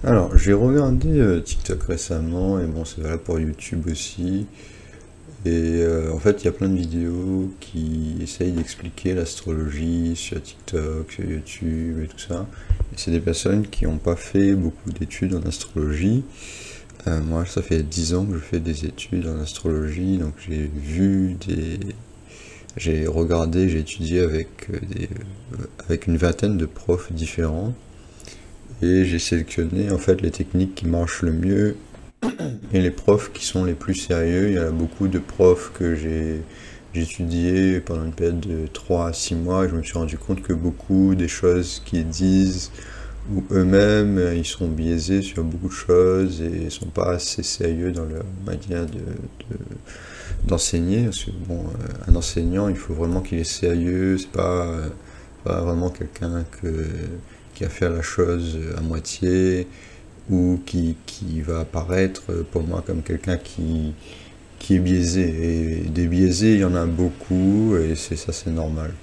Alors, j'ai regardé TikTok récemment, et bon, c'est valable pour YouTube aussi. Et en fait, il y a plein de vidéos qui essayent d'expliquer l'astrologie sur TikTok, sur YouTube et tout ça. Et c'est des personnes qui n'ont pas fait beaucoup d'études en astrologie. Moi, ça fait 10 ans que je fais des études en astrologie, donc j'ai regardé, j'ai étudié avec une vingtaine de profs différents. Et j'ai sélectionné en fait les techniques qui marchent le mieux et les profs qui sont les plus sérieux. Il y a beaucoup de profs que j'ai étudié pendant une période de 3 à 6 mois et je me suis rendu compte que beaucoup des choses qu'ils disent ou eux-mêmes, ils sont biaisés sur beaucoup de choses et ils sont pas assez sérieux dans leur manière d'enseigner. Parce que bon, un enseignant, il faut vraiment qu'il est sérieux, c'est pas vraiment quelqu'un qui va faire la chose à moitié ou qui va apparaître pour moi comme quelqu'un qui est biaisé. Et des biaisés, il y en a beaucoup et c'est normal.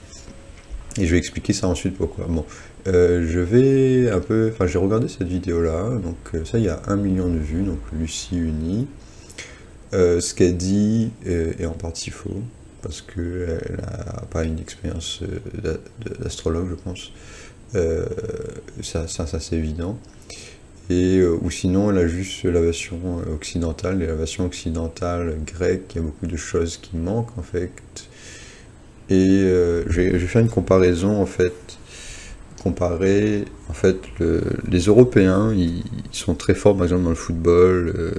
Et je vais expliquer ça ensuite pourquoi. Bon, j'ai regardé cette vidéo-là, donc ça, il y a 1 million de vues, donc Lucie Uni. Ce qu'elle dit est en partie faux, parce qu'elle n'a pas une expérience d'astrologue, je pense. Ça c'est évident. Ou sinon, elle a juste la version occidentale, et la version occidentale grecque, il y a beaucoup de choses qui manquent en fait. Et je vais faire une comparaison en fait. Comparer, en fait, les Européens, ils sont très forts par exemple dans le football,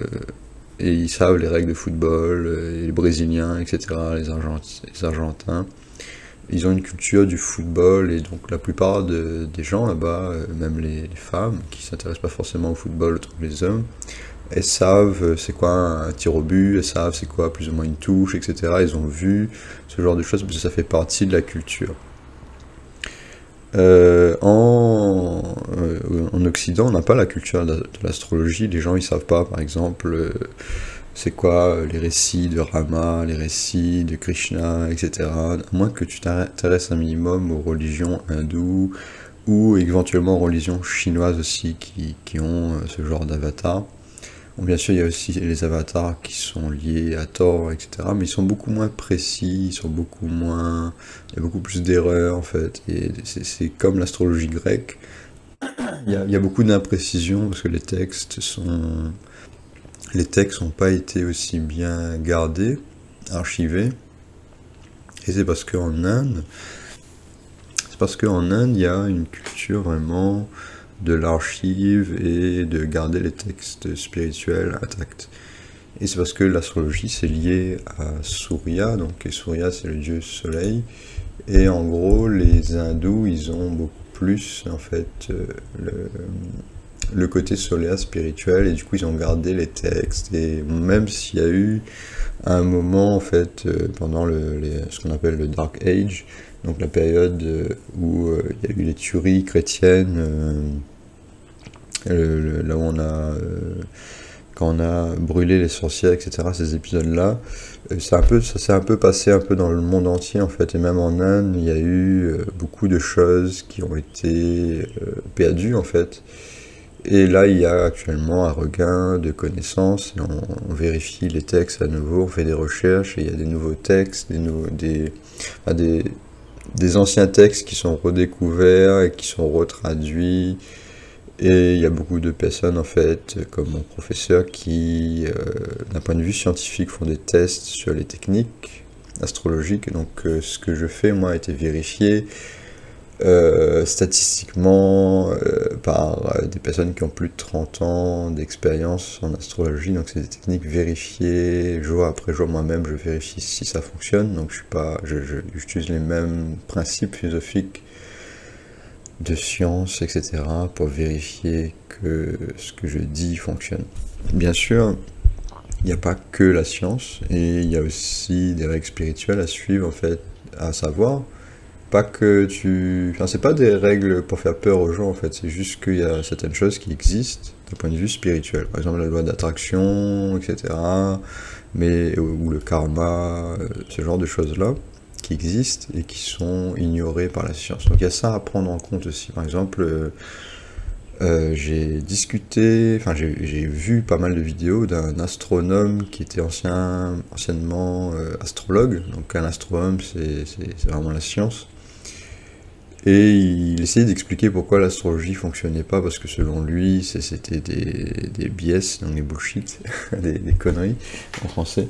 et ils savent les règles de football, et les Brésiliens, etc., les Argentins. Ils ont une culture du football et donc la plupart des gens là-bas, même les femmes qui s'intéressent pas forcément au football autant que les hommes, elles savent c'est quoi un tir au but, elles savent c'est quoi plus ou moins une touche, etc. Ils ont vu ce genre de choses parce que ça fait partie de la culture. En Occident, on n'a pas la culture de l'astrologie. Les gens ils savent pas, par exemple, c'est quoi les récits de Rama, les récits de Krishna, etc. À moins que tu t'intéresses un minimum aux religions hindoues ou éventuellement aux religions chinoises aussi qui ont ce genre d'avatar. Bon, bien sûr, il y a aussi les avatars qui sont liés à Thor, etc. Mais ils sont beaucoup moins précis, ils sont beaucoup moins... Il y a beaucoup plus d'erreurs en fait. Et c'est comme l'astrologie grecque. Il y a beaucoup d'imprécisions parce que les textes n'ont pas été aussi bien gardés, archivés. Et c'est parce qu'en Inde, il y a une culture vraiment de l'archive et de garder les textes spirituels intacts. Et c'est parce que l'astrologie c'est lié à Surya, et Surya c'est le dieu soleil. Et en gros, les hindous, ils ont beaucoup plus en fait le côté solaire spirituel et du coup ils ont gardé les textes et même s'il y a eu un moment en fait pendant ce qu'on appelle le Dark Age, donc la période où il y a eu les tueries chrétiennes, là où quand on a brûlé les sorcières, etc., ces épisodes-là, ça s'est un peu passé un peu dans le monde entier en fait, et même en Inde, il y a eu beaucoup de choses qui ont été perdues en fait. Et là, il y a actuellement un regain de connaissances, et on vérifie les textes à nouveau, on fait des recherches, et il y a des nouveaux textes, des anciens textes qui sont redécouverts et qui sont retraduits. Et il y a beaucoup de personnes, en fait, comme mon professeur, qui, d'un point de vue scientifique, font des tests sur les techniques astrologiques. Et donc, ce que je fais, moi, a été vérifié statistiquement par des personnes qui ont plus de 30 ans d'expérience en astrologie. Donc, c'est des techniques vérifiées jour après jour. Moi-même, je vérifie si ça fonctionne. Donc, j'utilise les mêmes principes philosophiques de science, etc., pour vérifier que ce que je dis fonctionne. Bien sûr, il n'y a pas que la science, et il y a aussi des règles spirituelles à suivre, en fait, à savoir. Pas que Enfin, c'est pas des règles pour faire peur aux gens, en fait, c'est juste qu'il y a certaines choses qui existent d'un point de vue spirituel. Par exemple, la loi d'attraction, etc., ou le karma, ce genre de choses-là, qui existent et qui sont ignorées par la science. Donc il y a ça à prendre en compte aussi. Par exemple, J'ai discuté, enfin j'ai vu pas mal de vidéos d'un astronome qui était anciennement astrologue. Donc un astronome, c'est vraiment la science. Et il essayait d'expliquer pourquoi l'astrologie fonctionnait pas, parce que selon lui, c'était des biais, donc des bullshit, des conneries en français.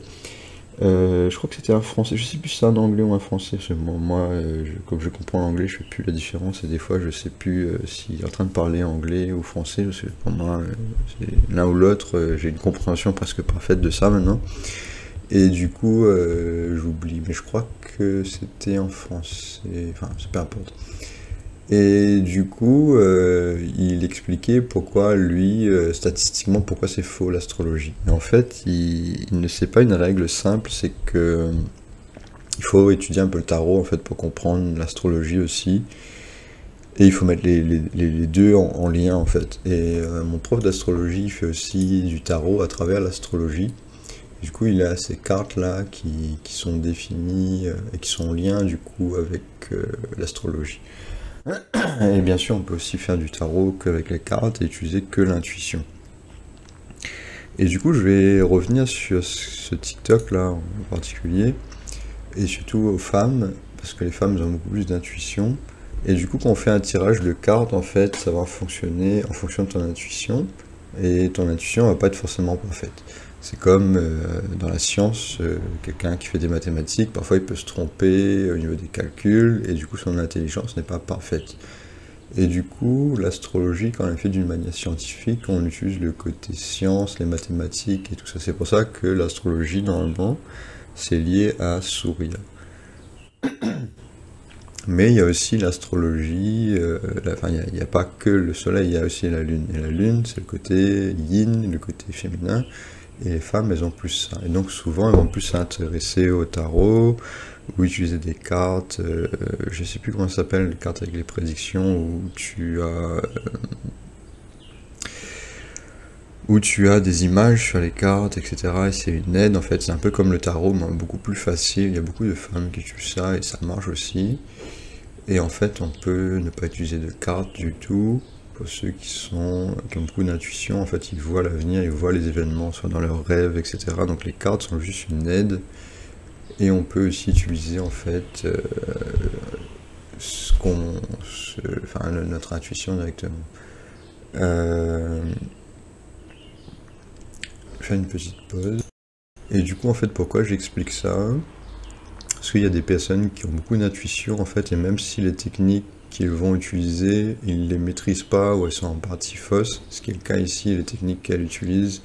Je crois que c'était un français, je sais plus si c'est un anglais ou un français, parce que moi, comme je comprends l'anglais, je fais plus la différence, et des fois je sais plus s'il est en train de parler anglais ou français, parce que pour moi, c'est l'un ou l'autre, j'ai une compréhension presque parfaite de ça maintenant. Et du coup, j'oublie, mais je crois que c'était en français, enfin, c'est peu importe. Et du coup, il expliquait pourquoi lui, statistiquement, pourquoi c'est faux l'astrologie. Et en fait, il ne sait pas une règle simple, c'est que il faut étudier un peu le tarot en fait pour comprendre l'astrologie aussi. Et il faut mettre les deux en lien en fait. Et mon prof d'astrologie fait aussi du tarot à travers l'astrologie. Du coup, il a ces cartes-là qui sont définies et qui sont en lien du coup avec l'astrologie. Et bien sûr, on peut aussi faire du tarot qu'avec les cartes et utiliser que l'intuition. Et du coup, je vais revenir sur ce TikTok-là en particulier, et surtout aux femmes, parce que les femmes ont beaucoup plus d'intuition. Et du coup, quand on fait un tirage de cartes, en fait, ça va fonctionner en fonction de ton intuition, et ton intuition va pas être forcément parfaite. C'est comme dans la science, quelqu'un qui fait des mathématiques, parfois il peut se tromper au niveau des calculs, et du coup son intelligence n'est pas parfaite. Et du coup, l'astrologie, quand on la fait d'une manière scientifique, on utilise le côté science, les mathématiques et tout ça. C'est pour ça que l'astrologie, normalement, c'est lié à Surya. Mais il y a aussi l'astrologie, enfin, il n'y a pas que le soleil, il y a aussi la lune. Et la lune, c'est le côté yin, le côté féminin. Et les femmes, elles ont plus ça. Et donc souvent, elles vont plus s'intéresser au tarot, ou utiliser des cartes, je sais plus comment ça s'appelle, les cartes avec les prédictions, où tu as des images sur les cartes, etc. Et c'est une aide, en fait, c'est un peu comme le tarot, mais beaucoup plus facile. Il y a beaucoup de femmes qui utilisent ça, et ça marche aussi. Et en fait, on peut ne pas utiliser de cartes du tout. Pour ceux qui ont beaucoup d'intuition, en fait, ils voient l'avenir, ils voient les événements, soit dans leurs rêves, etc. Donc les cartes sont juste une aide. Et on peut aussi utiliser, en fait, notre intuition directement. Je fais une petite pause. Et du coup, en fait, pourquoi j'explique ça? Parce qu'il y a des personnes qui ont beaucoup d'intuition, en fait, et même si les techniques qu'ils vont utiliser, ils ne les maîtrisent pas ou elles sont en partie fausses, ce qui est le cas ici, les techniques qu'elles utilisent,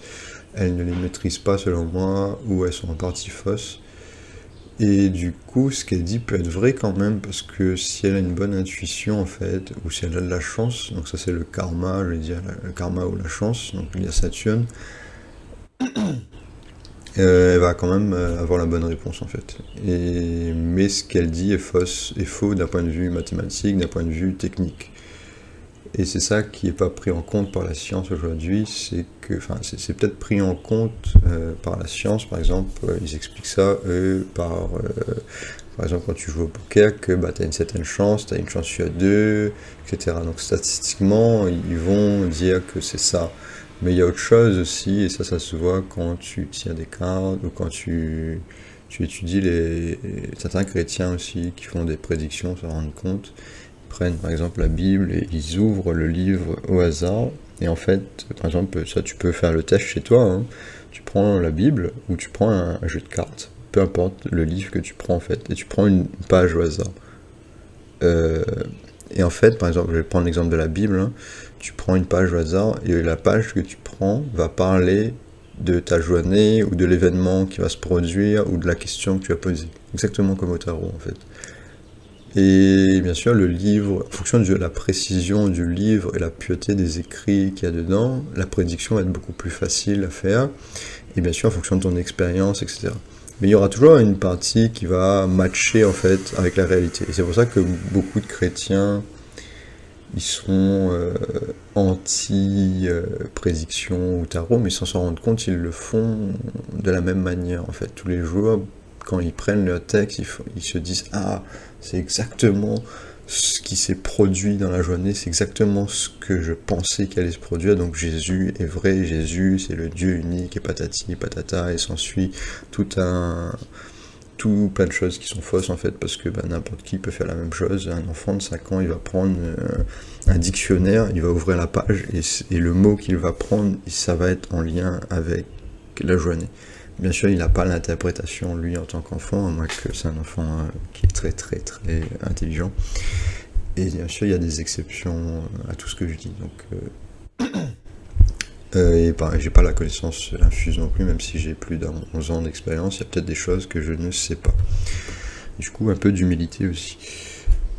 elles ne les maîtrisent pas selon moi, ou elles sont en partie fausses. Et du coup, ce qu'elle dit peut être vrai quand même, parce que si elle a une bonne intuition, en fait, ou si elle a de la chance, donc ça c'est le karma, je vais dire, le karma ou la chance, donc il y a Saturne, elle va quand même avoir la bonne réponse en fait. Mais ce qu'elle dit est faux d'un point de vue mathématique, d'un point de vue technique. Et c'est ça qui n'est pas pris en compte par la science aujourd'hui, c'est que, enfin, c'est peut-être pris en compte par la science, par exemple, ils expliquent ça, par exemple, quand tu joues au poker, que bah, tu as une certaine chance, tu as une chance sur deux, etc. Donc statistiquement, ils vont dire que c'est ça. Mais il y a autre chose aussi, et ça se voit quand tu tiens des cartes, ou quand tu étudies certains chrétiens aussi qui font des prédictions, se rendent compte. Prennent par exemple la Bible et ils ouvrent le livre au hasard. Et en fait, par exemple, ça tu peux faire le test chez toi. Hein. Tu prends la Bible ou tu prends un jeu de cartes, peu importe le livre que tu prends en fait, et tu prends une page au hasard. Et en fait, par exemple, je vais prendre l'exemple de la Bible. Hein. Tu prends une page au hasard et la page que tu prends va parler de ta journée ou de l'événement qui va se produire ou de la question que tu as posée. Exactement comme au tarot en fait. Et bien sûr, le livre, en fonction de la précision du livre et la pureté des écrits qu'il y a dedans, la prédiction va être beaucoup plus facile à faire. Et bien sûr, en fonction de ton expérience, etc. Mais il y aura toujours une partie qui va matcher en fait avec la réalité. Et c'est pour ça que beaucoup de chrétiens, ils sont anti-prédiction ou tarot, mais sans s'en rendre compte, ils le font de la même manière en fait. Tous les jours, quand ils prennent leur texte, ils se disent « Ah, c'est exactement ce qui s'est produit dans la journée, c'est exactement ce que je pensais qu'il allait se produire. Donc Jésus est vrai, Jésus c'est le Dieu unique et patati patata, et s'ensuit plein de choses qui sont fausses en fait, parce que n'importe qui peut faire la même chose. Un enfant de 5 ans, il va prendre un dictionnaire, il va ouvrir la page, et le mot qu'il va prendre, ça va être en lien avec la journée. Bien sûr, il n'a pas l'interprétation, lui, en tant qu'enfant, à moins que c'est un enfant qui est très très très intelligent. Et bien sûr, il y a des exceptions à tout ce que je dis. Donc, et j'ai pas la connaissance infuse non plus, même si j'ai plus d'11 ans d'expérience, il y a peut-être des choses que je ne sais pas. Du coup, un peu d'humilité aussi.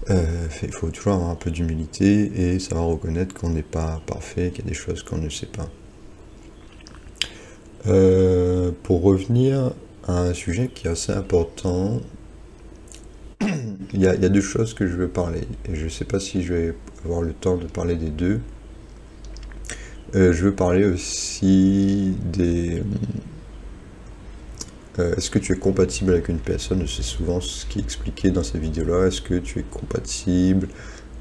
Il faut toujours avoir un peu d'humilité et savoir reconnaître qu'on n'est pas parfait, qu'il y a des choses qu'on ne sait pas. Pour revenir à un sujet qui est assez important, il y a deux choses que je veux parler, et je ne sais pas si je vais avoir le temps de parler des deux. Je veux parler aussi des... est-ce que tu es compatible avec une personne? C'est souvent ce qui est expliqué dans ces vidéos-là. Est-ce que tu es compatible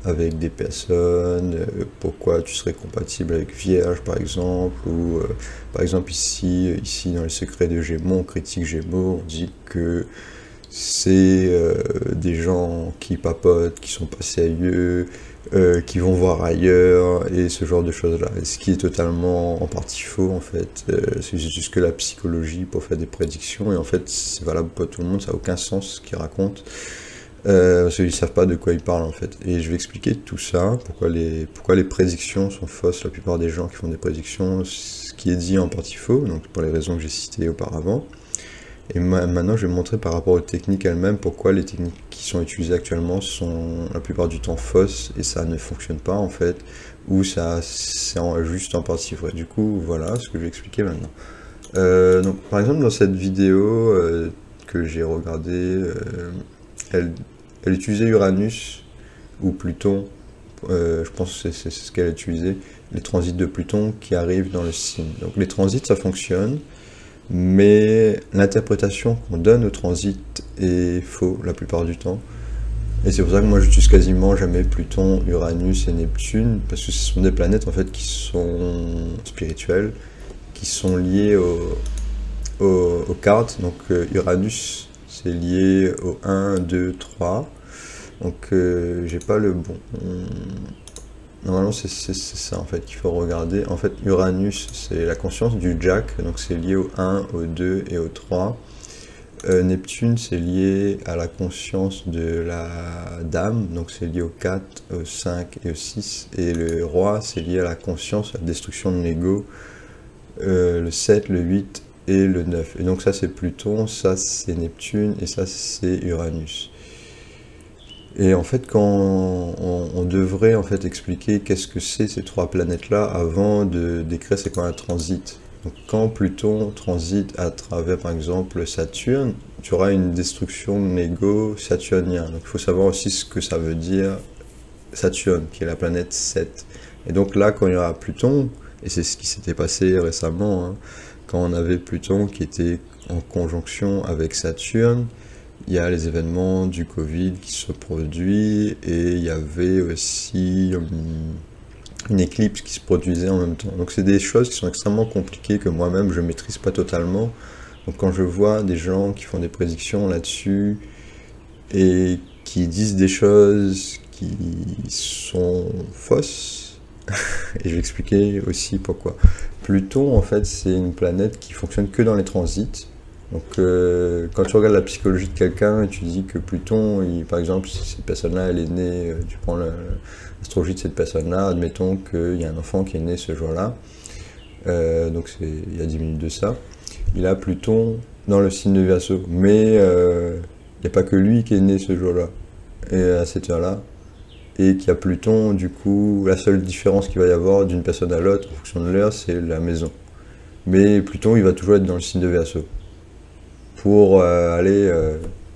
avec des personnes? Pourquoi tu serais compatible avec Vierge, par exemple? Ou par exemple ici dans les secrets de Gémeaux, on critique Gémeaux, on dit que c'est des gens qui papotent, qui sont passés ailleurs, qui vont voir ailleurs, et ce genre de choses-là. Et ce qui est totalement en partie faux, en fait. C'est juste que la psychologie pour faire des prédictions, et en fait, c'est valable pour tout le monde, ça n'a aucun sens ce qu'ils racontent, parce qu'ils ne savent pas de quoi ils parlent, en fait. Et je vais expliquer tout ça, pourquoi les prédictions sont fausses. La plupart des gens qui font des prédictions, ce qui est dit est en partie faux, donc pour les raisons que j'ai citées auparavant. Et maintenant, je vais montrer par rapport aux techniques elles-mêmes pourquoi les techniques qui sont utilisées actuellement sont la plupart du temps fausses et ça ne fonctionne pas en fait, ou c'est juste en partie vrai. Du coup, voilà ce que je vais expliquer maintenant. Donc, par exemple, dans cette vidéo que j'ai regardée, elle utilisait Uranus ou Pluton. Je pense que c'est ce qu'elle a utilisé, les transits de Pluton qui arrivent dans le signe. Donc, les transits, ça fonctionne. Mais l'interprétation qu'on donne au transit est faux la plupart du temps. Et c'est pour ça que moi j'utilise quasiment jamais Pluton, Uranus et Neptune, parce que ce sont des planètes en fait qui sont spirituelles, qui sont liées aux cartes. Donc Uranus c'est lié au 1, 2, 3. Donc j'ai pas le bon... Normalement, c'est ça en fait qu'il faut regarder. En fait, Uranus, c'est la conscience du Jack, donc c'est lié au 1, au 2 et au 3. Neptune, c'est lié à la conscience de la dame, donc c'est lié au 4, au 5 et au 6. Et le roi, c'est lié à la conscience, à la destruction de l'ego, le 7, le 8 et le 9. Et donc ça, c'est Pluton, ça, c'est Neptune et ça, c'est Uranus. Et en fait, quand on devrait en fait expliquer qu'est-ce que c'est ces trois planètes-là avant de décrire c'est quoi un transit. Donc quand Pluton transite à travers par exemple Saturne, tu auras une destruction de l'ego saturnien. Donc il faut savoir aussi ce que ça veut dire Saturne, qui est la planète 7. Et donc là, quand il y aura Pluton, et c'est ce qui s'était passé récemment, hein, quand on avait Pluton qui était en conjonction avec Saturne, il y a les événements du Covid qui se produisent et il y avait aussi une éclipse qui se produisait en même temps. Donc c'est des choses qui sont extrêmement compliquées que moi-même je ne maîtrise pas totalement. Donc quand je vois des gens qui font des prédictions là-dessus et qui disent des choses qui sont fausses, et je vais expliquer aussi pourquoi. Pluton en fait c'est une planète qui fonctionne que dans les transits. Donc quand tu regardes la psychologie de quelqu'un et tu dis que Pluton, par exemple, si cette personne-là, elle est née, tu prends l'astrologie de cette personne-là, admettons qu'il y a un enfant qui est né ce jour-là, donc il y a 10 minutes de ça, il a Pluton dans le signe de Verseau, mais il n'y a pas que lui qui est né ce jour-là, et à cette heure-là, et qu'il y a Pluton, du coup, la seule différence qu'il va y avoir d'une personne à l'autre, en fonction de l'heure, c'est la maison. Mais Pluton, il va toujours être dans le signe de Verseau. Pour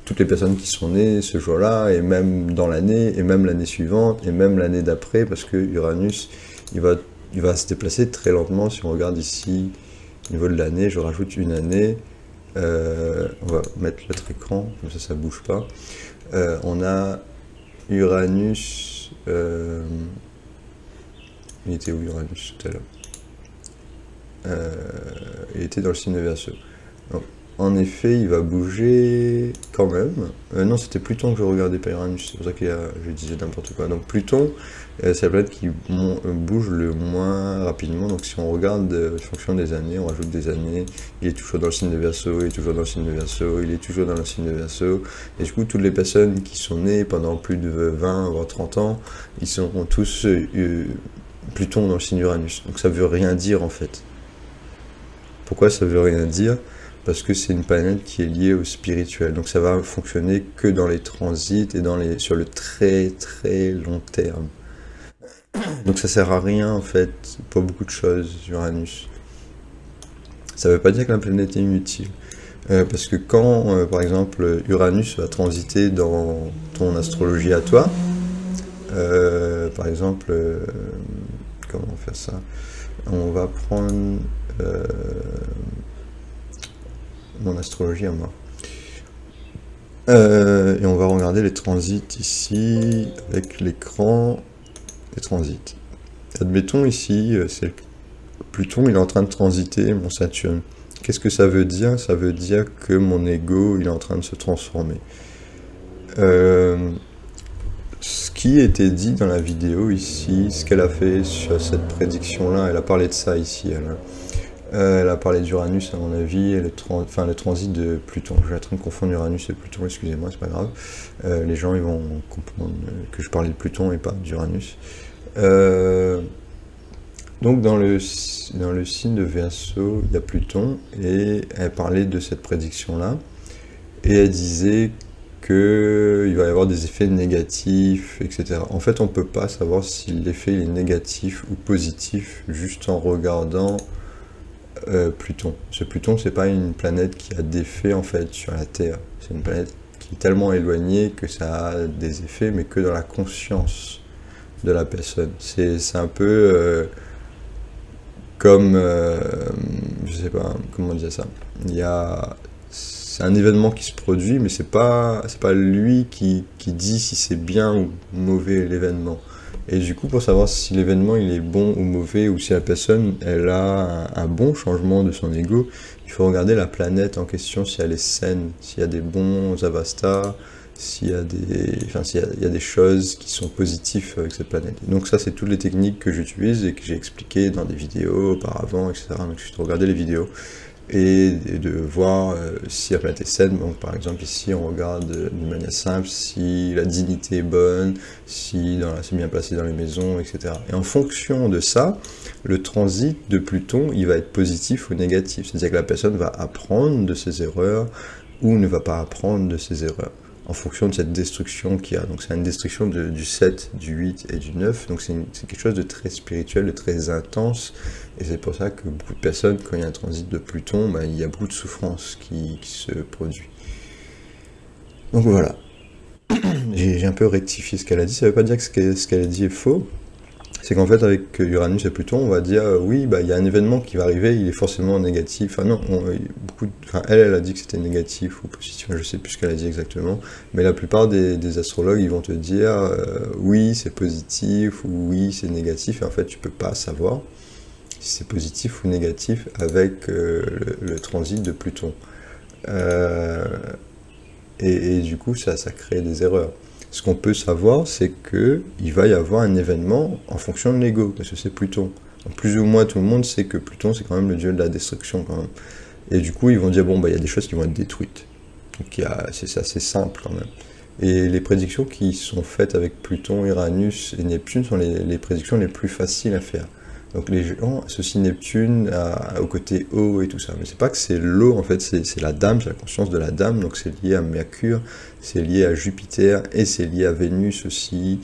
toutes les personnes qui sont nées ce jour-là, et même dans l'année, et même l'année suivante, et même l'année d'après, parce que Uranus, il va se déplacer très lentement. Si on regarde ici, au niveau de l'année, je rajoute une année, on va mettre l'autre écran, comme ça ne bouge pas. On a Uranus, il était où Uranus tout à l'heure? Il était dans le signe de Verseau. Donc, en effet, il va bouger quand même. Non, c'était Pluton que je regardais, pas Uranus, c'est pour ça que je disais n'importe quoi. Donc Pluton, c'est la planète qui bouge le moins rapidement. Donc si on regarde en fonction des années, on rajoute des années, il est toujours dans le signe de Verseau, il est toujours dans le signe de Verseau, il est toujours dans le signe de Verseau. Et du coup, toutes les personnes qui sont nées pendant plus de 20, voire 30 ans, ils sont tous Pluton dans le signe Uranus. Donc ça veut rien dire en fait. Pourquoi ça veut rien dire? Parce que c'est une planète qui est liée au spirituel. Donc ça va fonctionner que dans les transits et sur le très très long terme. Donc ça sert à rien en fait, pas beaucoup de choses, Uranus. Ça veut pas dire que la planète est inutile. Parce que quand, par exemple, Uranus va transiter dans ton astrologie à toi, par exemple, comment faire ça? On va prendre mon astrologie à moi. Et on va regarder les transits ici, avec l'écran, les transits. Admettons ici, c'est Pluton, il est en train de transiter mon Saturne. Qu'est-ce que ça veut dire? Ça veut dire que mon ego, il est en train de se transformer. Ce qui était dit dans la vidéo ici, ce qu'elle a fait sur cette prédiction-là, elle a parlé de ça ici, elle a parlé d'Uranus à mon avis, et le transit de Pluton. Je vais être en train de confondre Uranus et Pluton, excusez-moi, c'est pas grave. Les gens ils vont comprendre que je parlais de Pluton et pas d'Uranus. Donc dans le signe de Verseau, il y a Pluton, et elle parlait de cette prédiction-là, et elle disait qu'il va y avoir des effets négatifs, etc. En fait, on ne peut pas savoir si l'effet est négatif ou positif juste en regardant Pluton. Ce Pluton, c'est pas une planète qui a d'effets en fait sur la Terre. C'est une planète qui est tellement éloignée que ça a des effets, mais que dans la conscience de la personne. C'est un peu comme, je sais pas comment dire ça. C'est un événement qui se produit, mais c'est pas lui qui dit si c'est bien ou mauvais l'événement. Et du coup, pour savoir si l'événement il est bon ou mauvais, ou si la personne elle a un bon changement de son ego, il faut regarder la planète en question, si elle est saine, s'il y a des bons avastas, s'il y a des choses qui sont positives avec cette planète. Et donc ça, c'est toutes les techniques que j'utilise et que j'ai expliquées dans des vidéos auparavant, etc. Donc je vais regarder les vidéos et de voir si la planète est saine. Donc par exemple ici on regarde d'une manière simple si la dignité est bonne, si c'est bien placé dans les maisons, etc. Et en fonction de ça, le transit de Pluton il va être positif ou négatif, c'est-à-dire que la personne va apprendre de ses erreurs ou ne va pas apprendre de ses erreurs en fonction de cette destruction qu'il y a. Donc c'est une destruction du 7, du 8 et du 9, donc c'est quelque chose de très spirituel, de très intense, et c'est pour ça que beaucoup de personnes, quand il y a un transit de Pluton, il y a beaucoup de souffrance qui se produit. Donc voilà. J'ai un peu rectifié ce qu'elle a dit, ça ne veut pas dire que ce qu'elle a dit est faux, c'est qu'en fait avec Uranus et Pluton, on va dire oui, il y a un événement qui va arriver, il est forcément négatif. Enfin non, elle a dit que c'était négatif ou positif, je sais plus ce qu'elle a dit exactement, mais la plupart des astrologues, ils vont te dire oui, c'est positif ou oui, c'est négatif, et en fait tu peux pas savoir si c'est positif ou négatif avec le transit de Pluton. Et du coup, ça crée des erreurs. Ce qu'on peut savoir, c'est qu'il va y avoir un événement en fonction de l'ego, parce que c'est Pluton. Donc plus ou moins tout le monde sait que Pluton, c'est quand même le dieu de la destruction, quand même. Et du coup, ils vont dire, bon, il y a des choses qui vont être détruites. Donc c'est assez simple, quand même. Et les prédictions qui sont faites avec Pluton, Uranus et Neptune sont les prédictions les plus faciles à faire. Donc les gens associent Neptune au côté haut et tout ça. Mais c'est pas que c'est l'eau, en fait, c'est la dame, c'est la conscience de la dame, donc c'est lié à Mercure, c'est lié à Jupiter, et c'est lié à Vénus aussi,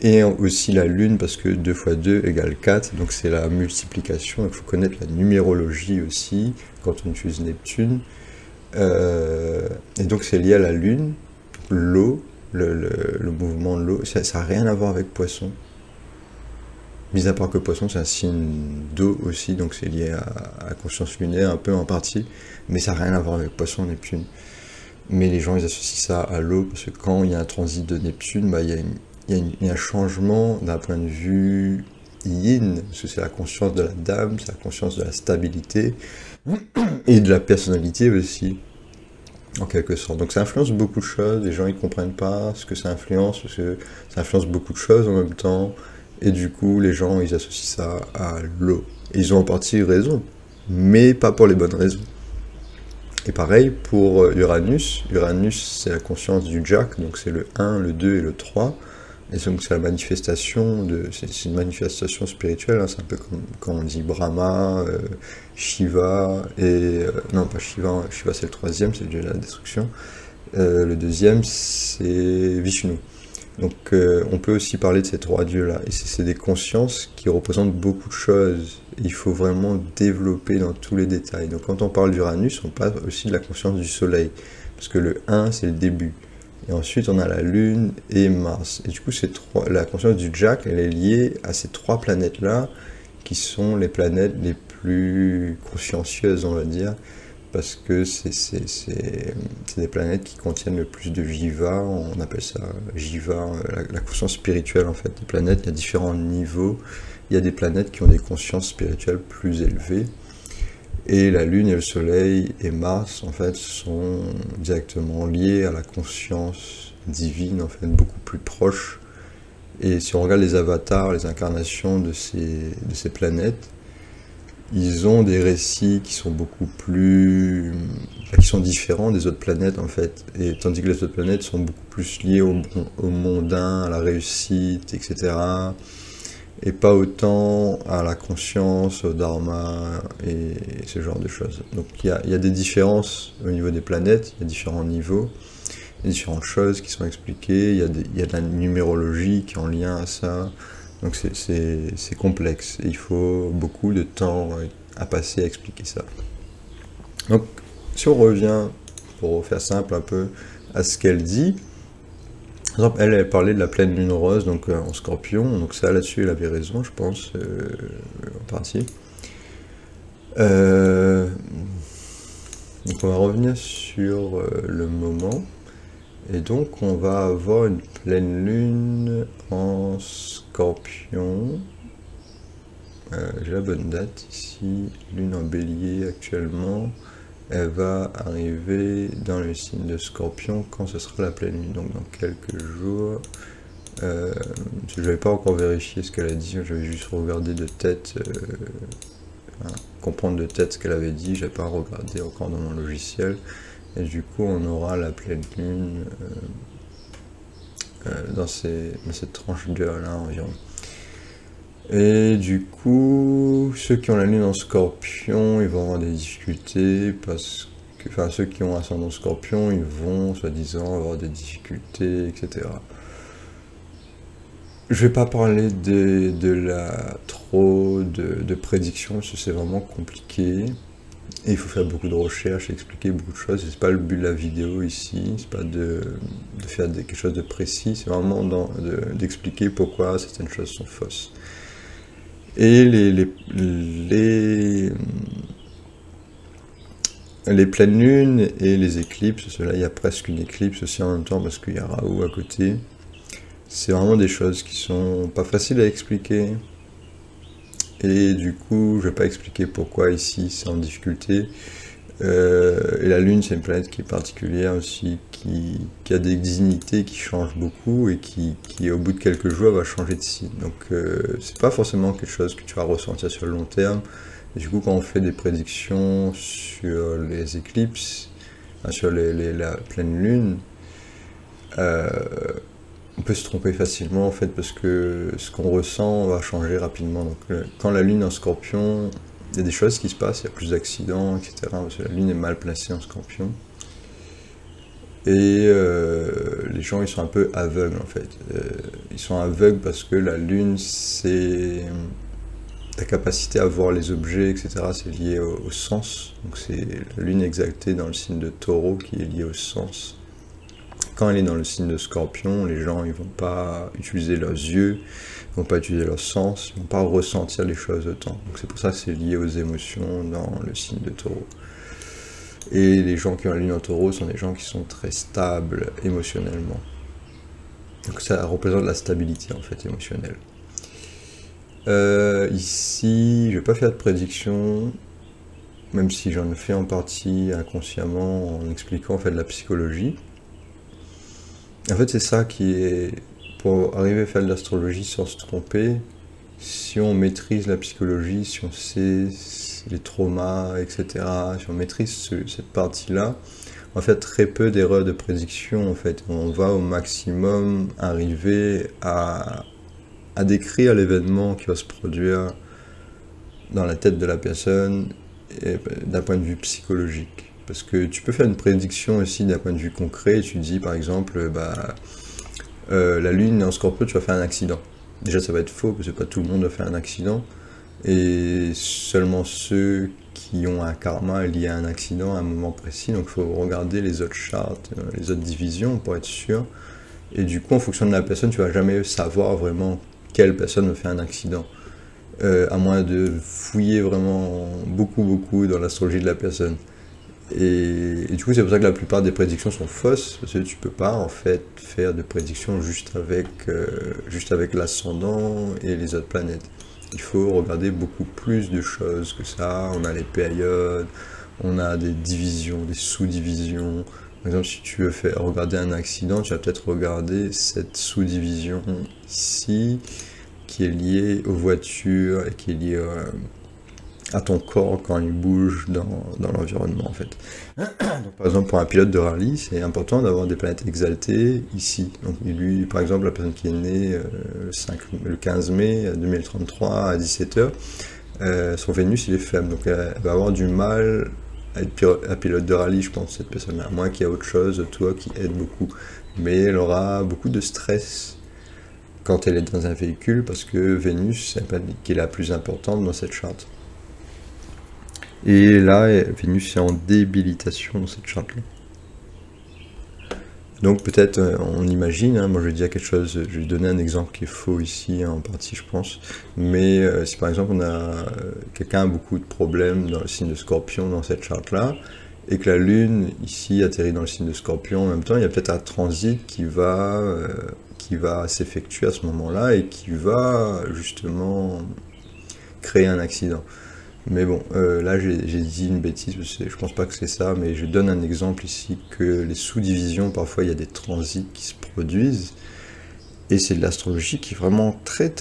et aussi la Lune, parce que 2 x 2 égale 4, donc c'est la multiplication, il faut connaître la numérologie aussi, quand on utilise Neptune. Et donc c'est lié à la Lune, l'eau, le mouvement de l'eau, ça n'a rien à voir avec Poisson. Mis à part que Poisson, c'est un signe d'eau aussi, donc c'est lié à la conscience lunaire, un peu en partie, mais ça n'a rien à voir avec Poisson, Neptune. mais les gens ils associent ça à l'eau, parce que quand il y a un transit de Neptune, bah, il y a un changement d'un point de vue yin, parce que c'est la conscience de la dame, c'est la conscience de la stabilité, et de la personnalité aussi, en quelque sorte. Donc ça influence beaucoup de choses, les gens ils comprennent pas ce que ça influence, parce que ça influence beaucoup de choses en même temps, et du coup les gens ils associent ça à l'eau. Et ils ont en partie raison, mais pas pour les bonnes raisons. Et pareil pour Uranus. Uranus, c'est la conscience du Jack, donc c'est le 1, le 2 et le 3. Et donc c'est la manifestation c'est une manifestation spirituelle, hein, c'est un peu comme quand on dit Brahma, Shiva, non pas Shiva, Shiva c'est le troisième, c'est le dieu de la destruction. Le deuxième c'est Vishnu. Donc on peut aussi parler de ces trois dieux-là. Et c'est des consciences qui représentent beaucoup de choses. Il faut vraiment développer dans tous les détails. Donc quand on parle d'Uranus, on parle aussi de la conscience du Soleil. Parce que le 1, c'est le début. Et ensuite, on a la Lune et Mars. Et du coup, la conscience du Jack, elle est liée à ces trois planètes-là, qui sont les planètes les plus consciencieuses, on va dire. Parce que c'est des planètes qui contiennent le plus de Jiva, on appelle ça Jiva, la conscience spirituelle en fait des planètes. Il y a différents niveaux, il y a des planètes qui ont des consciences spirituelles plus élevées, et la Lune et le Soleil et Mars en fait sont directement liés à la conscience divine, en fait beaucoup plus proche. Et si on regarde les avatars, les incarnations de ces planètes, ils ont des récits qui sont beaucoup plus... qui sont différents des autres planètes en fait. Et tandis que les autres planètes sont beaucoup plus liées au mondain, à la réussite, etc. Et pas autant à la conscience, au dharma et ce genre de choses. Donc il y a des différences au niveau des planètes, il y a différents niveaux, il y a différentes choses qui sont expliquées, il y a de la numérologie qui est en lien à ça. Donc c'est complexe et il faut beaucoup de temps à passer à expliquer ça. Donc si on revient, pour faire simple un peu, à ce qu'elle dit, par exemple, elle parlait de la pleine lune rose, donc en Scorpion, donc ça là-dessus elle avait raison, je pense, en partie. Donc on va revenir sur le moment. Et donc on va avoir une pleine lune en Scorpion. J'ai la bonne date ici, lune en bélier actuellement. Elle va arriver dans le signe de Scorpion quand ce sera la pleine lune, donc dans quelques jours. Je n'avais pas encore vérifié ce qu'elle a dit, j'avais juste regardé de tête, comprendre de tête ce qu'elle avait dit, je n'avais pas regardé encore dans mon logiciel. Et du coup, on aura la pleine lune dans cette tranche d'heure-là environ. Et du coup, ceux qui ont la lune en Scorpion, ils vont avoir des difficultés parce que, enfin, ceux qui ont ascendant Scorpion, ils vont, soi-disant, avoir des difficultés, etc. Je vais pas parler trop de prédictions, parce que c'est vraiment compliqué. Et il faut faire beaucoup de recherches, expliquer beaucoup de choses. C'est pas le but de la vidéo ici, c'est pas de faire quelque chose de précis, c'est vraiment d'expliquer pourquoi certaines choses sont fausses. Et les pleines lunes et les éclipses, là il y a presque une éclipse aussi en même temps parce qu'il y a Raoult à côté. C'est vraiment des choses qui sont pas faciles à expliquer. Et du coup, je vais pas expliquer pourquoi ici c'est en difficulté. Et la Lune, c'est une planète qui est particulière aussi, qui a des dignités qui changent beaucoup et qui au bout de quelques jours, va changer de signe. Donc, c'est pas forcément quelque chose que tu vas ressentir sur le long terme. Et du coup, quand on fait des prédictions sur les éclipses, sur la pleine Lune, on peut se tromper facilement en fait parce que ce qu'on ressent va changer rapidement. Donc quand la Lune est en Scorpion, il y a des choses qui se passent, il y a plus d'accidents, etc. Parce que la Lune est mal placée en Scorpion. Et les gens ils sont un peu aveugles en fait. Ils sont aveugles parce que la Lune c'est ta capacité à voir les objets, etc. C'est lié au sens. Donc c'est la Lune exaltée dans le signe de Taureau qui est liée au sens. Quand elle est dans le signe de Scorpion, les gens ils vont pas utiliser leurs yeux, ils vont pas utiliser leur sens, ils vont pas ressentir les choses autant. Donc c'est pour ça que c'est lié aux émotions dans le signe de Taureau. Et les gens qui ont la lune en taureau sont des gens qui sont très stables émotionnellement. Donc ça représente la stabilité en fait émotionnelle. Ici, je vais pas faire de prédiction, même si j'en ai fait en partie inconsciemment en expliquant en fait de la psychologie. En fait, c'est ça qui est, pour arriver à faire de l'astrologie sans se tromper, si on maîtrise la psychologie, si on sait les traumas, etc., si on maîtrise cette partie-là, on fait très peu d'erreurs de prédiction, en fait. On va au maximum arriver à décrire l'événement qui va se produire dans la tête de la personne d'un point de vue psychologique. Parce que tu peux faire une prédiction aussi d'un point de vue concret, tu dis par exemple, la lune est en Scorpio, tu vas faire un accident. Déjà ça va être faux, parce que pas tout le monde va faire un accident, et seulement ceux qui ont un karma lié à un accident à un moment précis, donc il faut regarder les autres chartes, les autres divisions pour être sûr, et du coup en fonction de la personne, tu vas jamais savoir vraiment quelle personne va faire un accident, à moins de fouiller vraiment beaucoup dans l'astrologie de la personne. Et du coup, c'est pour ça que la plupart des prédictions sont fausses, parce que tu peux pas en fait faire de prédictions juste avec l'ascendant et les autres planètes. Il faut regarder beaucoup plus de choses que ça. On a les périodes, on a des divisions, des sous-divisions. Par exemple, si tu veux regarder un accident, tu vas peut-être regarder cette sous-division ici, qui est liée aux voitures et qui est liée à ton corps quand il bouge dans l'environnement en fait. Donc, par exemple pour un pilote de rallye, c'est important d'avoir des planètes exaltées ici. Donc lui, par exemple, la personne qui est née le 15 mai 2033 à 17h, son Vénus il est faible, donc elle va avoir du mal à être pilote de rallye, je pense, cette personne-là, à moins qu'il y ait autre chose, toi, qui aide beaucoup. Mais elle aura beaucoup de stress quand elle est dans un véhicule, parce que Vénus, c'est la planète qui est la plus importante dans cette charte. Et là, Vénus est en débilitation dans cette charte-là. Donc peut-être, on imagine, moi je vais dire quelque chose, je vais donner un exemple qui est faux ici, en partie je pense, mais si par exemple on a quelqu'un a beaucoup de problèmes dans le signe de Scorpion dans cette charte-là, et que la Lune ici atterrit dans le signe de Scorpion en même temps, il y a peut-être un transit qui va s'effectuer à ce moment-là, et qui va justement créer un accident. Mais bon, là j'ai dit une bêtise, je pense pas que c'est ça, mais je donne un exemple ici que les sous-divisions, parfois il y a des transits qui se produisent, et c'est de l'astrologie qui est vraiment très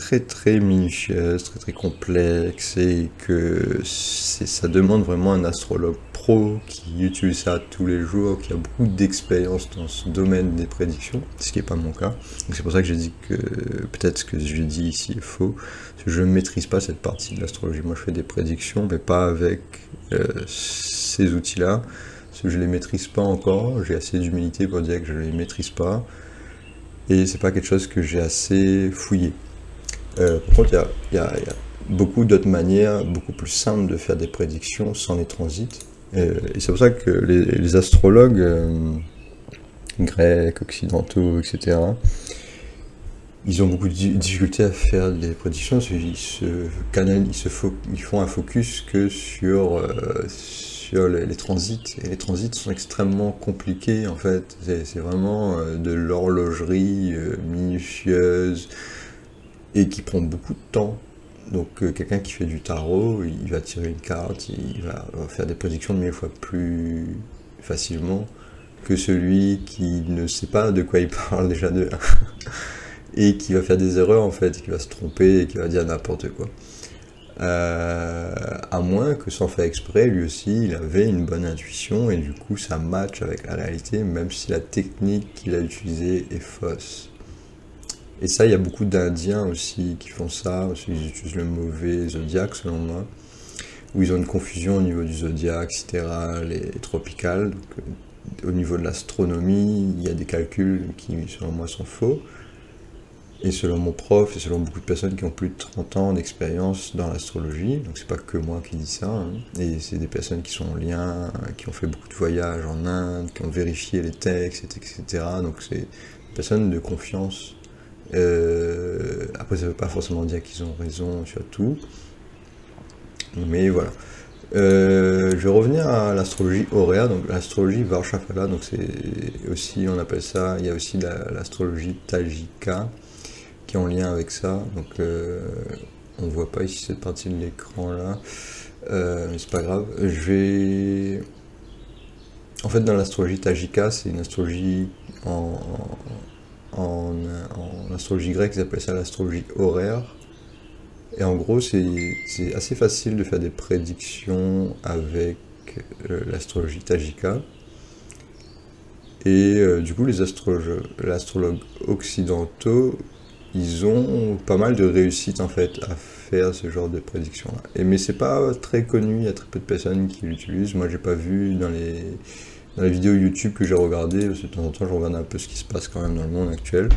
minutieuse, très complexe, et que ça demande vraiment un astrologue pro qui utilise ça tous les jours, qui a beaucoup d'expérience dans ce domaine des prédictions, ce qui n'est pas mon cas. Donc c'est pour ça que j'ai dit que peut-être ce que je dis ici est faux, parce que je ne maîtrise pas cette partie de l'astrologie. Moi je fais des prédictions, mais pas avec ces outils-là, parce que je ne les maîtrise pas encore, j'ai assez d'humilité pour dire que je ne les maîtrise pas, et c'est pas quelque chose que j'ai assez fouillé. Par contre, il y a beaucoup d'autres manières, beaucoup plus simples de faire des prédictions sans les transits. Et c'est pour ça que les astrologues grecs, occidentaux, etc., ils ont beaucoup de difficultés à faire des prédictions, parce qu'ils font un focus que sur les transits, et les transits sont extrêmement compliqués en fait, c'est vraiment de l'horlogerie minutieuse, et qui prend beaucoup de temps. Donc quelqu'un qui fait du tarot, il va tirer une carte, il va faire des prédictions de 1000 fois plus facilement que celui qui ne sait pas de quoi il parle déjà de et qui va faire des erreurs en fait, qui va se tromper et qui va dire n'importe quoi. À moins que sans faire exprès, lui aussi, il avait une bonne intuition, et du coup ça match avec la réalité, même si la technique qu'il a utilisée est fausse. Et ça, il y a beaucoup d'Indiens aussi qui font ça, parce qu'ils utilisent le mauvais zodiaque selon moi, où ils ont une confusion au niveau du zodiaque sidéral et tropical. Donc, au niveau de l'astronomie, il y a des calculs qui selon moi sont faux. Et selon mon prof, et selon beaucoup de personnes qui ont plus de 30 ans d'expérience dans l'astrologie, donc c'est pas que moi qui dis ça, hein, et c'est des personnes qui sont en lien, qui ont fait beaucoup de voyages en Inde, qui ont vérifié les textes, etc. Donc c'est des personnes de confiance. Après ça veut pas forcément dire qu'ils ont raison sur tout, mais voilà. Je vais revenir à l'astrologie Auréa, donc l'astrologie Varshafala, donc c'est aussi, on appelle ça, il y a aussi l'astrologie Tajika qui est en lien avec ça, donc on voit pas ici cette partie de l'écran là, mais c'est pas grave. En fait, dans l'astrologie Tajika, c'est une astrologie en astrologie grecque, ils appellent ça l'astrologie horaire. Et en gros, c'est assez facile de faire des prédictions avec l'astrologie Tajika. Et du coup, les astrologues occidentaux, ils ont pas mal de réussite en fait à faire ce genre de prédictions-là. Mais c'est pas très connu, il y a très peu de personnes qui l'utilisent. Moi, j'ai pas vu dans les vidéos YouTube que j'ai regardées, parce que de temps en temps, je regarde un peu ce qui se passe quand même dans le monde actuel.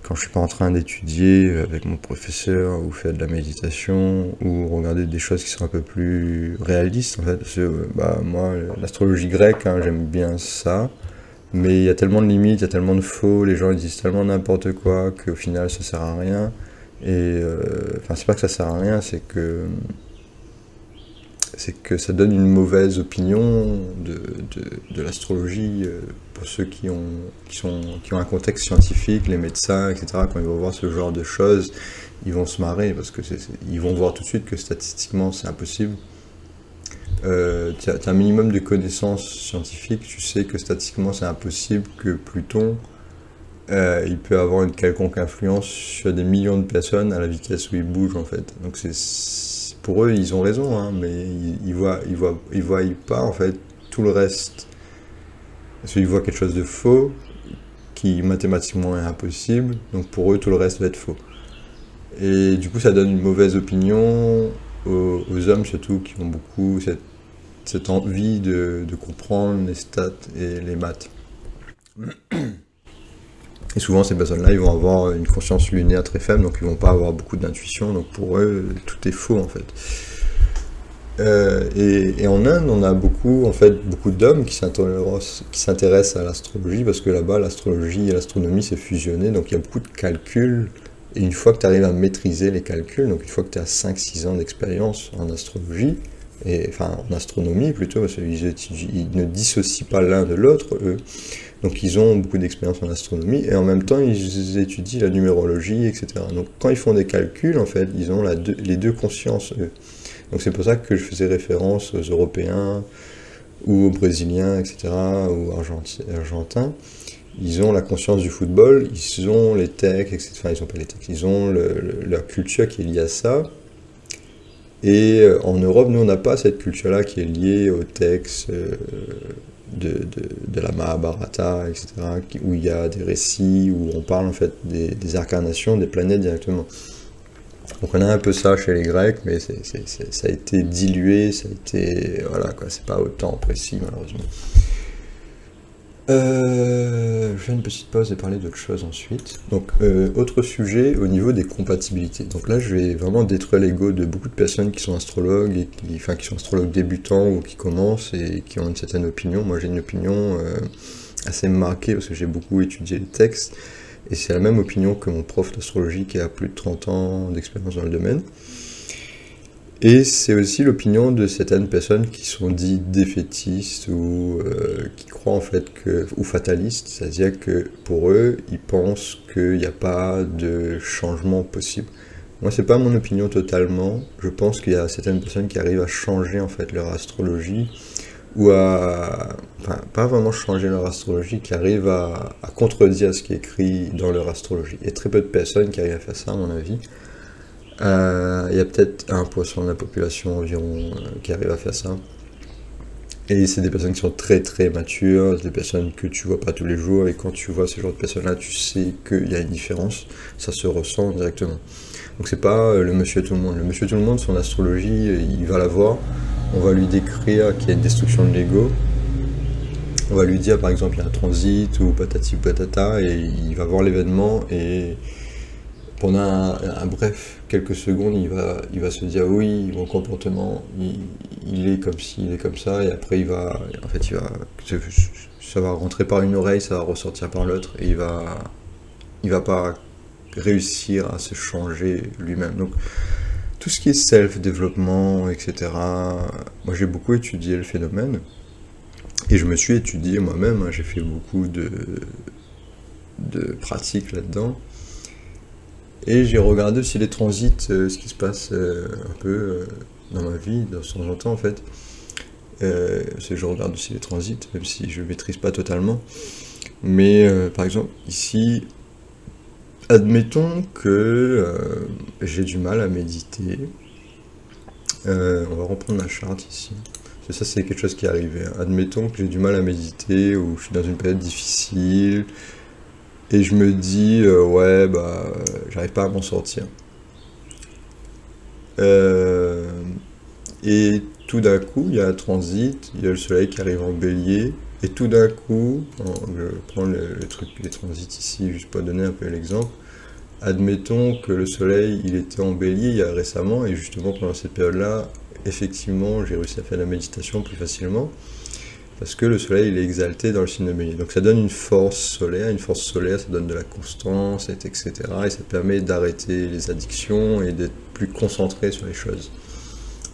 Quand je suis pas en train d'étudier avec mon professeur ou faire de la méditation ou regarder des choses qui sont un peu plus réalistes en fait, parce que moi l'astrologie grecque, hein, j'aime bien ça, mais il y a tellement de limites, il y a tellement de faux, les gens ils disent tellement n'importe quoi qu'au final ça sert à rien. Et enfin c'est pas que ça sert à rien, c'est que ça donne une mauvaise opinion de l'astrologie pour ceux qui ont un contexte scientifique, les médecins, etc. Quand ils vont voir ce genre de choses, ils vont se marrer parce que ils vont voir tout de suite que statistiquement c'est impossible. Tu as un minimum de connaissances scientifiques, tu sais que statistiquement c'est impossible que Pluton il peut avoir une quelconque influence sur des millions de personnes à la vitesse où il bouge en fait. Donc pour eux, ils ont raison, hein, mais ils voient pas en fait tout le reste. Parce qu'ils voient quelque chose de faux, qui mathématiquement est impossible, donc pour eux, tout le reste va être faux. Et du coup, ça donne une mauvaise opinion aux hommes, surtout, qui ont beaucoup cette envie de comprendre les stats et les maths. Et souvent, ces personnes-là, ils vont avoir une conscience lunaire très faible, donc ils vont pas avoir beaucoup d'intuition, donc pour eux, tout est faux en fait. Et en Inde, on a beaucoup d'hommes qui s'intéressent à l'astrologie, parce que là-bas, l'astrologie et l'astronomie, c'est fusionné, donc il y a beaucoup de calculs, et une fois que tu arrives à maîtriser les calculs, donc une fois que tu as 5-6 ans d'expérience en astrologie, enfin en astronomie plutôt, parce qu'ils ne dissocient pas l'un de l'autre, eux. Donc ils ont beaucoup d'expérience en astronomie, et en même temps ils étudient la numérologie, etc. Donc quand ils font des calculs, en fait, ils ont les deux consciences, eux. Donc c'est pour ça que je faisais référence aux Européens, ou aux Brésiliens, etc., ou Argentins. Ils ont la conscience du football, ils ont les textes, etc. Enfin, ils ont pas les textes, ils ont leur culture qui est liée à ça. Et en Europe, nous, on n'a pas cette culture-là qui est liée aux textes de la Mahabharata, etc., où il y a des récits, où on parle en fait des incarnations des planètes directement. Donc on a un peu ça chez les Grecs, mais ça a été dilué, ça a été... Voilà, quoi, c'est pas autant précis, malheureusement. Je fais une petite pause et parler d'autre chose ensuite. Donc, autre sujet au niveau des compatibilités. Donc là, je vais vraiment détruire l'ego de beaucoup de personnes qui sont astrologues, et qui sont astrologues débutants ou qui commencent et qui ont une certaine opinion. Moi, j'ai une opinion assez marquée parce que j'ai beaucoup étudié les textes, et c'est la même opinion que mon prof d'astrologie qui a plus de 30 ans d'expérience dans le domaine. Et c'est aussi l'opinion de certaines personnes qui sont dites défaitistes ou qui croient en fait ou fatalistes, c'est-à-dire que pour eux, ils pensent qu'il n'y a pas de changement possible. Moi, c'est pas mon opinion totalement. Je pense qu'il y a certaines personnes qui arrivent à changer en fait leur astrologie, ou enfin, pas vraiment changer leur astrologie, qui arrivent à contredire ce qui est écrit dans leur astrologie. Il y a très peu de personnes qui arrivent à faire ça, à mon avis. Il y a peut-être 1% de la population environ qui arrive à faire ça. Et c'est des personnes qui sont très très matures, des personnes que tu vois pas tous les jours, et quand tu vois ce genre de personnes-là, tu sais qu'il y a une différence, ça se ressent directement. Donc c'est pas le monsieur tout le monde. Le monsieur tout le monde, son astrologie, il va la voir, on va lui décrire qu'il y a une destruction de l'ego, on va lui dire par exemple il y a un transit ou patati ou patata, et il va voir l'événement, et pendant un bref quelques secondes, il va se dire oui, mon comportement, il est comme ci, il est comme ça, et après ça va rentrer par une oreille, ça va ressortir par l'autre, et il va pas réussir à se changer lui-même. Donc tout ce qui est self-développement, etc. Moi j'ai beaucoup étudié le phénomène et je me suis étudié moi-même, hein, j'ai fait beaucoup de pratiques là-dedans. Et j'ai regardé aussi les transits, ce qui se passe un peu dans ma vie, de temps en temps en fait. Je regarde aussi les transits, même si je ne maîtrise pas totalement. Mais par exemple, ici, admettons que j'ai du mal à méditer. On va reprendre la charte ici. Ça, c'est quelque chose qui est arrivé. Hein. Admettons que j'ai du mal à méditer ou je suis dans une période difficile. Et je me dis, ouais, bah, j'arrive pas à m'en sortir. Et tout d'un coup, il y a un transit, il y a le soleil qui arrive en bélier, et tout d'un coup, je prends les transits ici, juste pour donner un peu l'exemple, admettons que le soleil, il était en bélier il y a récemment, et justement pendant cette période-là, effectivement, j'ai réussi à faire la méditation plus facilement, parce que le soleil il est exalté dans le signe de bélier. Donc ça donne une force solaire, ça donne de la constance, etc. Et ça permet d'arrêter les addictions et d'être plus concentré sur les choses.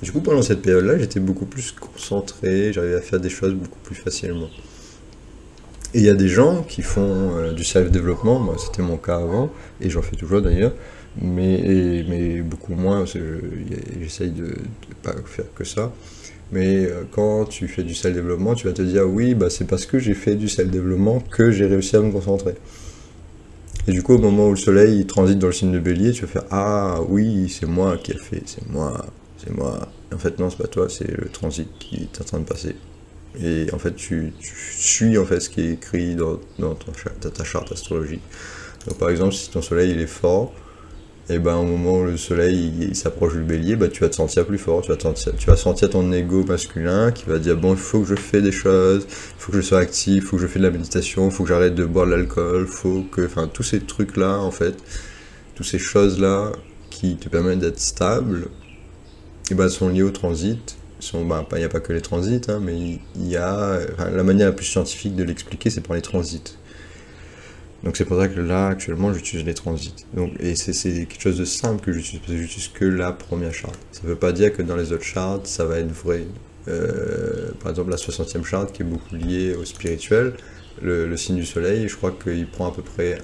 Du coup pendant cette période-là, j'étais beaucoup plus concentré, j'arrivais à faire des choses beaucoup plus facilement. Et il y a des gens qui font du self-développement, moi c'était mon cas avant, et j'en fais toujours d'ailleurs, mais beaucoup moins, parce que j'essaye de pas faire que ça. Mais quand tu fais du self-développement, tu vas te dire oui, bah c'est parce que j'ai fait du self-développement que j'ai réussi à me concentrer. Et du coup, au moment où le soleil il transite dans le signe de bélier, tu vas faire ah oui, c'est moi qui ai fait, c'est moi. Et en fait, non, c'est pas toi, c'est le transit qui est en train de passer. Et en fait, tu suis en fait ce qui est écrit dans ta charte astrologique. Donc par exemple, si ton soleil il est fort, et ben au moment où le soleil il s'approche du bélier, bah, tu vas te sentir plus fort, tu vas sentir ton ego masculin qui va dire bon il faut que je fais des choses, il faut que je sois actif, il faut que je fais de la méditation, il faut que j'arrête de boire de l'alcool, enfin tous ces trucs là en fait, toutes ces choses là qui te permettent d'être stable, et ben sont liées au transit. Il n'y a pas que les transits, hein, mais il y a la manière la plus scientifique de l'expliquer c'est par les transits. Donc c'est pour ça que là, actuellement, j'utilise les transits. Donc, et c'est quelque chose de simple que j'utilise, parce que j'utilise que la première charte. Ça ne veut pas dire que dans les autres chartes, ça va être vrai. Par exemple, la 60e charte, qui est beaucoup liée au spirituel, le signe du soleil, je crois qu'il prend à peu près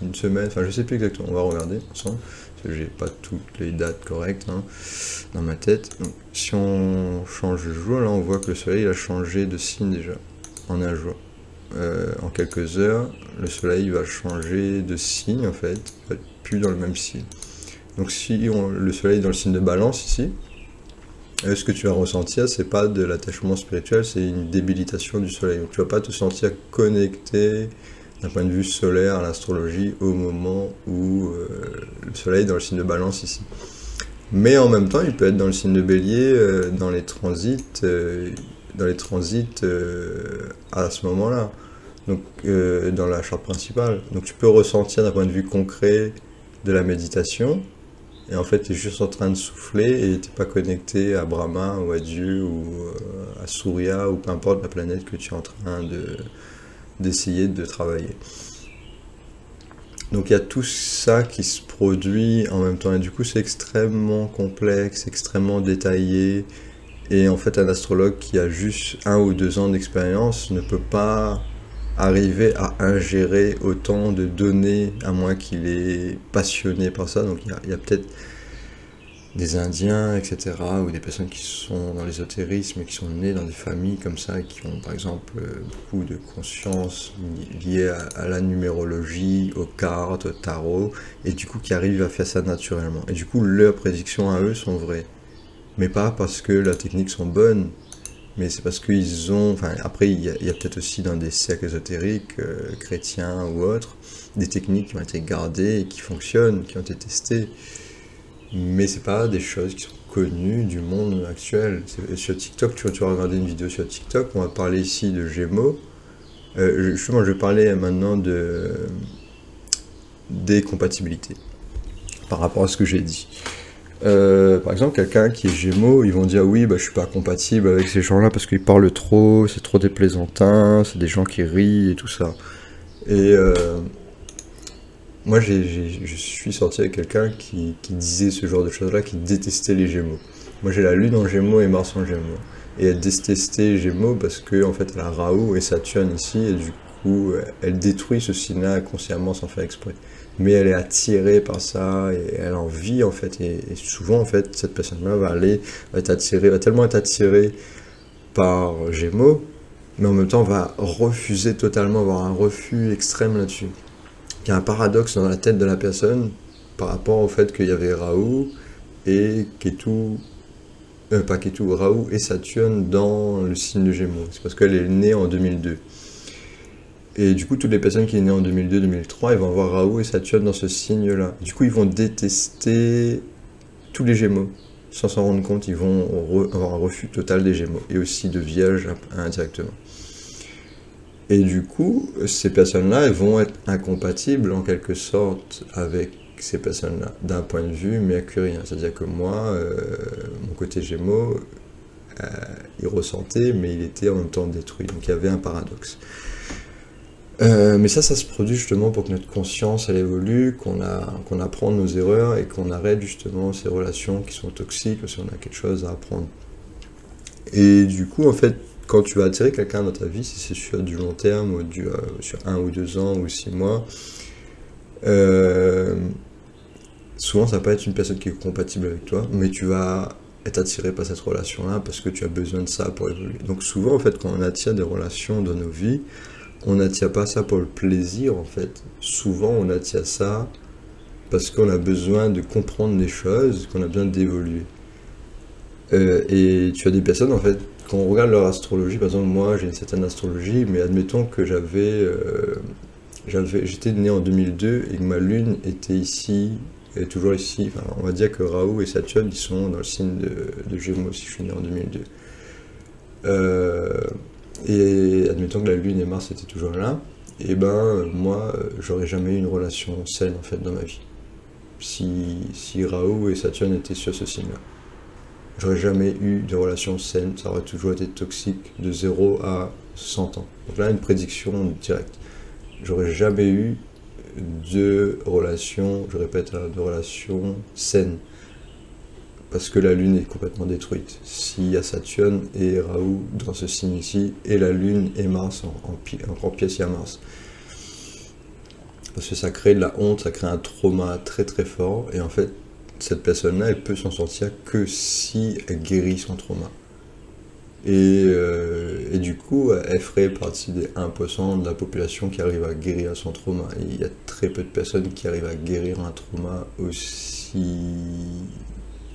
une semaine, enfin je sais plus exactement, on va regarder ensemble, parce que j'ai pas toutes les dates correctes hein, dans ma tête. Donc si on change de jour, là on voit que le soleil a changé de signe déjà, en un jour. En quelques heures, le soleil va changer de signe en fait, il va être plus dans le même signe. Donc si le soleil est dans le signe de balance ici, ce que tu vas ressentir, c'est pas de l'attachement spirituel, c'est une débilitation du soleil. Donc tu vas pas te sentir connecté d'un point de vue solaire à l'astrologie au moment où le soleil est dans le signe de balance ici. Mais en même temps, il peut être dans le signe de bélier, dans les transits à ce moment-là, donc dans la charte principale. Donc tu peux ressentir d'un point de vue concret de la méditation, et en fait tu es juste en train de souffler et tu n'es pas connecté à Brahma ou à Dieu ou à Surya ou peu importe la planète que tu es en train d'essayer de travailler. Donc il y a tout ça qui se produit en même temps, et du coup c'est extrêmement complexe, extrêmement détaillé. Et en fait, un astrologue qui a juste 1 ou 2 ans d'expérience ne peut pas arriver à ingérer autant de données, à moins qu'il est passionné par ça. Donc il y a peut-être des Indiens, etc., ou des personnes qui sont dans l'ésotérisme, qui sont nées dans des familles comme ça, et qui ont par exemple beaucoup de conscience liée à la numérologie, aux cartes, au tarot, et du coup qui arrivent à faire ça naturellement. Et du coup, leurs prédictions à eux sont vraies. Mais pas parce que leurs techniques sont bonnes, mais c'est parce qu'ils ont... Enfin, après, il y a peut-être aussi dans des cercles ésotériques, chrétiens ou autres, des techniques qui ont été gardées et qui fonctionnent, qui ont été testées. Mais c'est pas des choses qui sont connues du monde actuel. Sur TikTok, tu vas regarder une vidéo sur TikTok, on va parler ici de Gémeaux. Justement, je vais parler maintenant des compatibilités, par rapport à ce que j'ai dit. Par exemple, quelqu'un qui est Gémeaux, ils vont dire oui, bah, je suis pas compatible avec ces gens-là parce qu'ils parlent trop, c'est trop déplaisantin, c'est des gens qui rient et tout ça. Et moi je suis sorti avec quelqu'un qui disait ce genre de choses-là, qui détestait les Gémeaux. Moi j'ai la Lune en Gémeaux et Mars en Gémeaux. Et elle détestait les Gémeaux parce que en fait elle a Raoult et Saturne ici, et du coup elle détruit ce signe-là inconsciemment sans faire exprès. Mais elle est attirée par ça et elle en vit en fait. Et souvent en fait cette personne-là va être attirée, va tellement être attirée par Gémeaux, mais en même temps va refuser totalement, avoir un refus extrême là-dessus. Il y a un paradoxe dans la tête de la personne par rapport au fait qu'il y avait Raoult et Ketu, pas Ketu, Raoult et Saturne dans le signe de Gémeaux. C'est parce qu'elle est née en 2002. Et du coup, toutes les personnes qui sont nées en 2002-2003, ils vont avoir Raoult et Saturne dans ce signe-là. Du coup, ils vont détester tous les Gémeaux. Sans s'en rendre compte, ils vont avoir un refus total des Gémeaux. Et aussi de Vierge indirectement. Et du coup, ces personnes-là, elles vont être incompatibles en quelque sorte avec ces personnes-là, d'un point de vue mercurien. C'est-à-dire que moi, mon côté Gémeaux, il ressentait, mais il était en même temps détruit. Donc il y avait un paradoxe. Mais ça se produit justement pour que notre conscience, elle évolue, qu'on apprenne nos erreurs et qu'on arrête justement ces relations qui sont toxiques, parce qu'on a quelque chose à apprendre. Et du coup, en fait, quand tu vas attirer quelqu'un dans ta vie, si c'est sur du long terme, ou sur 1 ou 2 ans, ou 6 mois, souvent ça va pas être une personne qui est compatible avec toi, mais tu vas être attiré par cette relation-là parce que tu as besoin de ça pour évoluer. Donc souvent, en fait, quand on attire des relations dans nos vies, on n'attire pas ça pour le plaisir, en fait. Souvent, on attire ça parce qu'on a besoin de comprendre les choses, qu'on a besoin d'évoluer. Et tu as des personnes, en fait, quand on regarde leur astrologie, par exemple, moi, j'ai une certaine astrologie, mais admettons que j'étais né en 2002 et que ma lune était ici, et toujours ici. Enfin, on va dire que Raoult et Saturne, ils sont dans le signe de Gémeaux si je suis né en 2002. Et admettons que la Lune et Mars étaient toujours là, et ben moi, j'aurais jamais eu une relation saine en fait dans ma vie. Si Raoult et Saturne étaient sur ce signe-là. J'aurais jamais eu de relation saine, ça aurait toujours été toxique de 0 à 100 ans. Donc là, une prédiction directe. J'aurais jamais eu de relation, je répète, de relation saine. Parce que la Lune est complètement détruite. S'il y a Saturne et Raoult dans ce signe ici, et la Lune et Mars, encore pire s'il y a Mars. Parce que ça crée de la honte, ça crée un trauma très très fort, et en fait, cette personne-là, elle peut s'en sortir que si elle guérit son trauma. Et du coup, elle ferait partie des 1% de la population qui arrive à guérir son trauma. Et il y a très peu de personnes qui arrivent à guérir un trauma aussi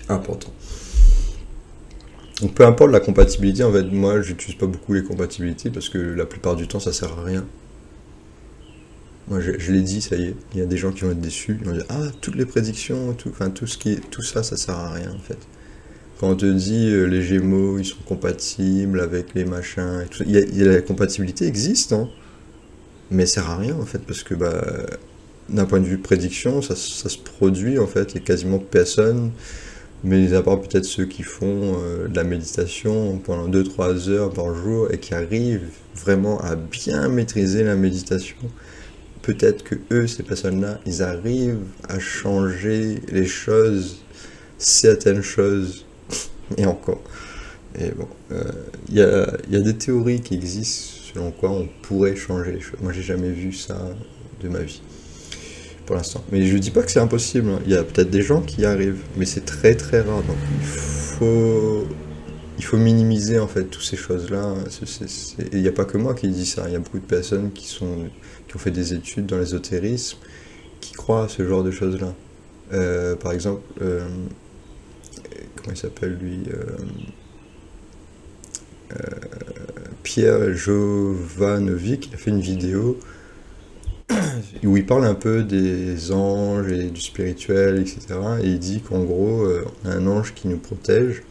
important. Donc peu importe la compatibilité, en fait, moi j'utilise pas beaucoup les compatibilités parce que la plupart du temps ça sert à rien. Moi je l'ai dit, ça y est, il y a des gens qui vont être déçus, ils vont dire ah toutes les prédictions, tout ça sert à rien en fait. Quand on te dit les Gémeaux ils sont compatibles avec les machins, et tout, la compatibilité existe, hein, mais elle sert à rien en fait parce que d'un point de vue prédiction ça se produit en fait, et quasiment personne. Mais à part peut-être ceux qui font de la méditation pendant 2-3 heures par jour et qui arrivent vraiment à bien maîtriser la méditation, peut-être que eux, ces personnes-là, ils arrivent à changer les choses, certaines choses, et encore. Et bon, il y a des théories qui existent selon quoi on pourrait changer les choses. Moi, j'ai jamais vu ça de ma vie. Pour l'instant. Mais je dis pas que c'est impossible, hein. Il y a peut-être des gens qui y arrivent, mais c'est très très rare. Donc il faut minimiser en fait toutes ces choses-là. Et il n'y a pas que moi qui dis ça. Il y a beaucoup de personnes qui ont fait des études dans l'ésotérisme qui croient à ce genre de choses-là. Par exemple, comment il s'appelle lui, Pierre Jovanovic, il a fait une vidéo où il parle un peu des anges et du spirituel, etc. Et il dit qu'en gros, on a un ange qui nous protège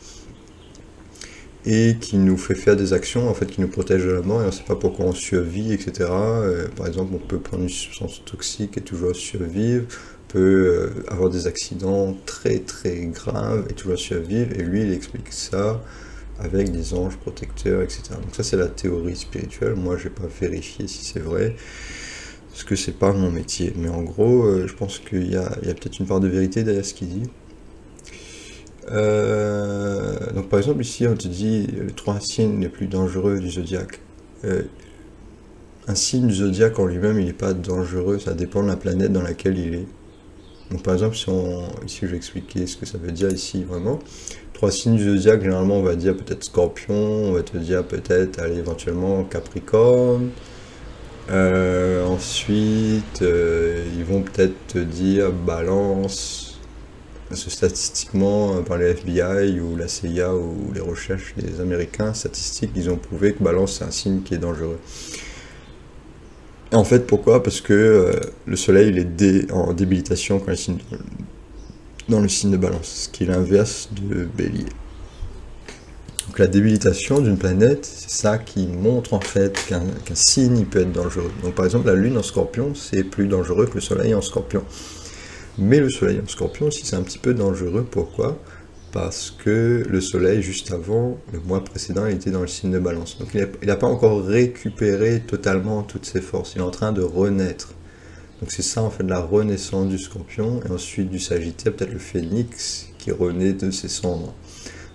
et qui nous fait faire des actions, en fait, qui nous protège de la mort, et on ne sait pas pourquoi on survit, etc. Par exemple, on peut prendre une substance toxique et toujours survivre, on peut avoir des accidents très très graves et toujours survivre, et lui, il explique ça avec des anges protecteurs, etc. Donc ça, c'est la théorie spirituelle. Moi, je n'ai pas vérifié si c'est vrai. parce que c'est pas mon métier. Mais en gros, je pense qu'il y a peut-être une part de vérité derrière ce qu'il dit. Donc par exemple ici on te dit les 3 signes les plus dangereux du zodiaque. Un signe du zodiaque en lui-même il n'est pas dangereux, ça dépend de la planète dans laquelle il est. Donc par exemple ici je vais expliquer ce que ça veut dire ici vraiment. 3 signes du zodiaque généralement on va dire peut-être Scorpion, on va te dire peut-être aller éventuellement Capricorne. Ensuite ils vont peut-être te dire Balance. Parce que statistiquement, par les FBI ou la CIA ou les recherches des Américains, statistiques, ils ont prouvé que Balance c'est un signe qui est dangereux. Et en fait, pourquoi? Parce que le Soleil il est en débilitation quand il est dans le signe de Balance, ce qui est l'inverse de Bélier. Donc la débilitation d'une planète, c'est ça qui montre en fait qu'un signe il peut être dangereux. Donc par exemple, la Lune en Scorpion, c'est plus dangereux que le Soleil en Scorpion. Mais le Soleil en Scorpion aussi c'est un petit peu dangereux, pourquoi? Parce que le Soleil juste avant, le mois précédent, il était dans le signe de Balance. Donc il n'a pas encore récupéré totalement toutes ses forces, il est en train de renaître. Donc c'est ça en fait la renaissance du Scorpion, et ensuite du Sagittaire, peut-être le Phénix qui renaît de ses cendres.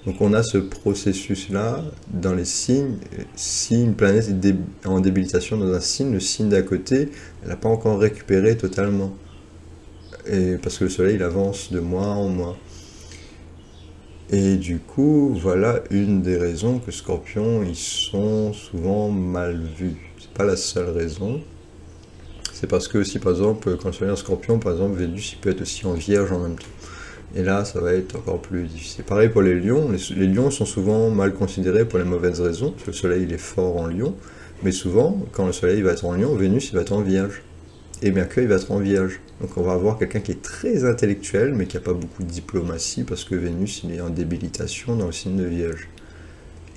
Donc on a ce processus-là dans les signes. Si une planète est en débilitation dans un signe, le signe d'à côté, elle n'a pas encore récupéré totalement. Et parce que le Soleil il avance de mois en mois. Et du coup, voilà une des raisons que Scorpion, ils sont souvent mal vus. C'est pas la seule raison. C'est parce que aussi, par exemple, quand le Soleil en Scorpion, par exemple, Vénus, il peut être aussi en Vierge en même temps. Et là, ça va être encore plus difficile. Pareil pour les lions. Les lions sont souvent mal considérés pour les mauvaises raisons, parce que le Soleil, il est fort en lion. Mais souvent, quand le Soleil va être en lion, Vénus, il va être en Vierge. Et Mercure, il va être en Vierge. Donc on va avoir quelqu'un qui est très intellectuel, mais qui n'a pas beaucoup de diplomatie, parce que Vénus, il est en débilitation dans le signe de Vierge.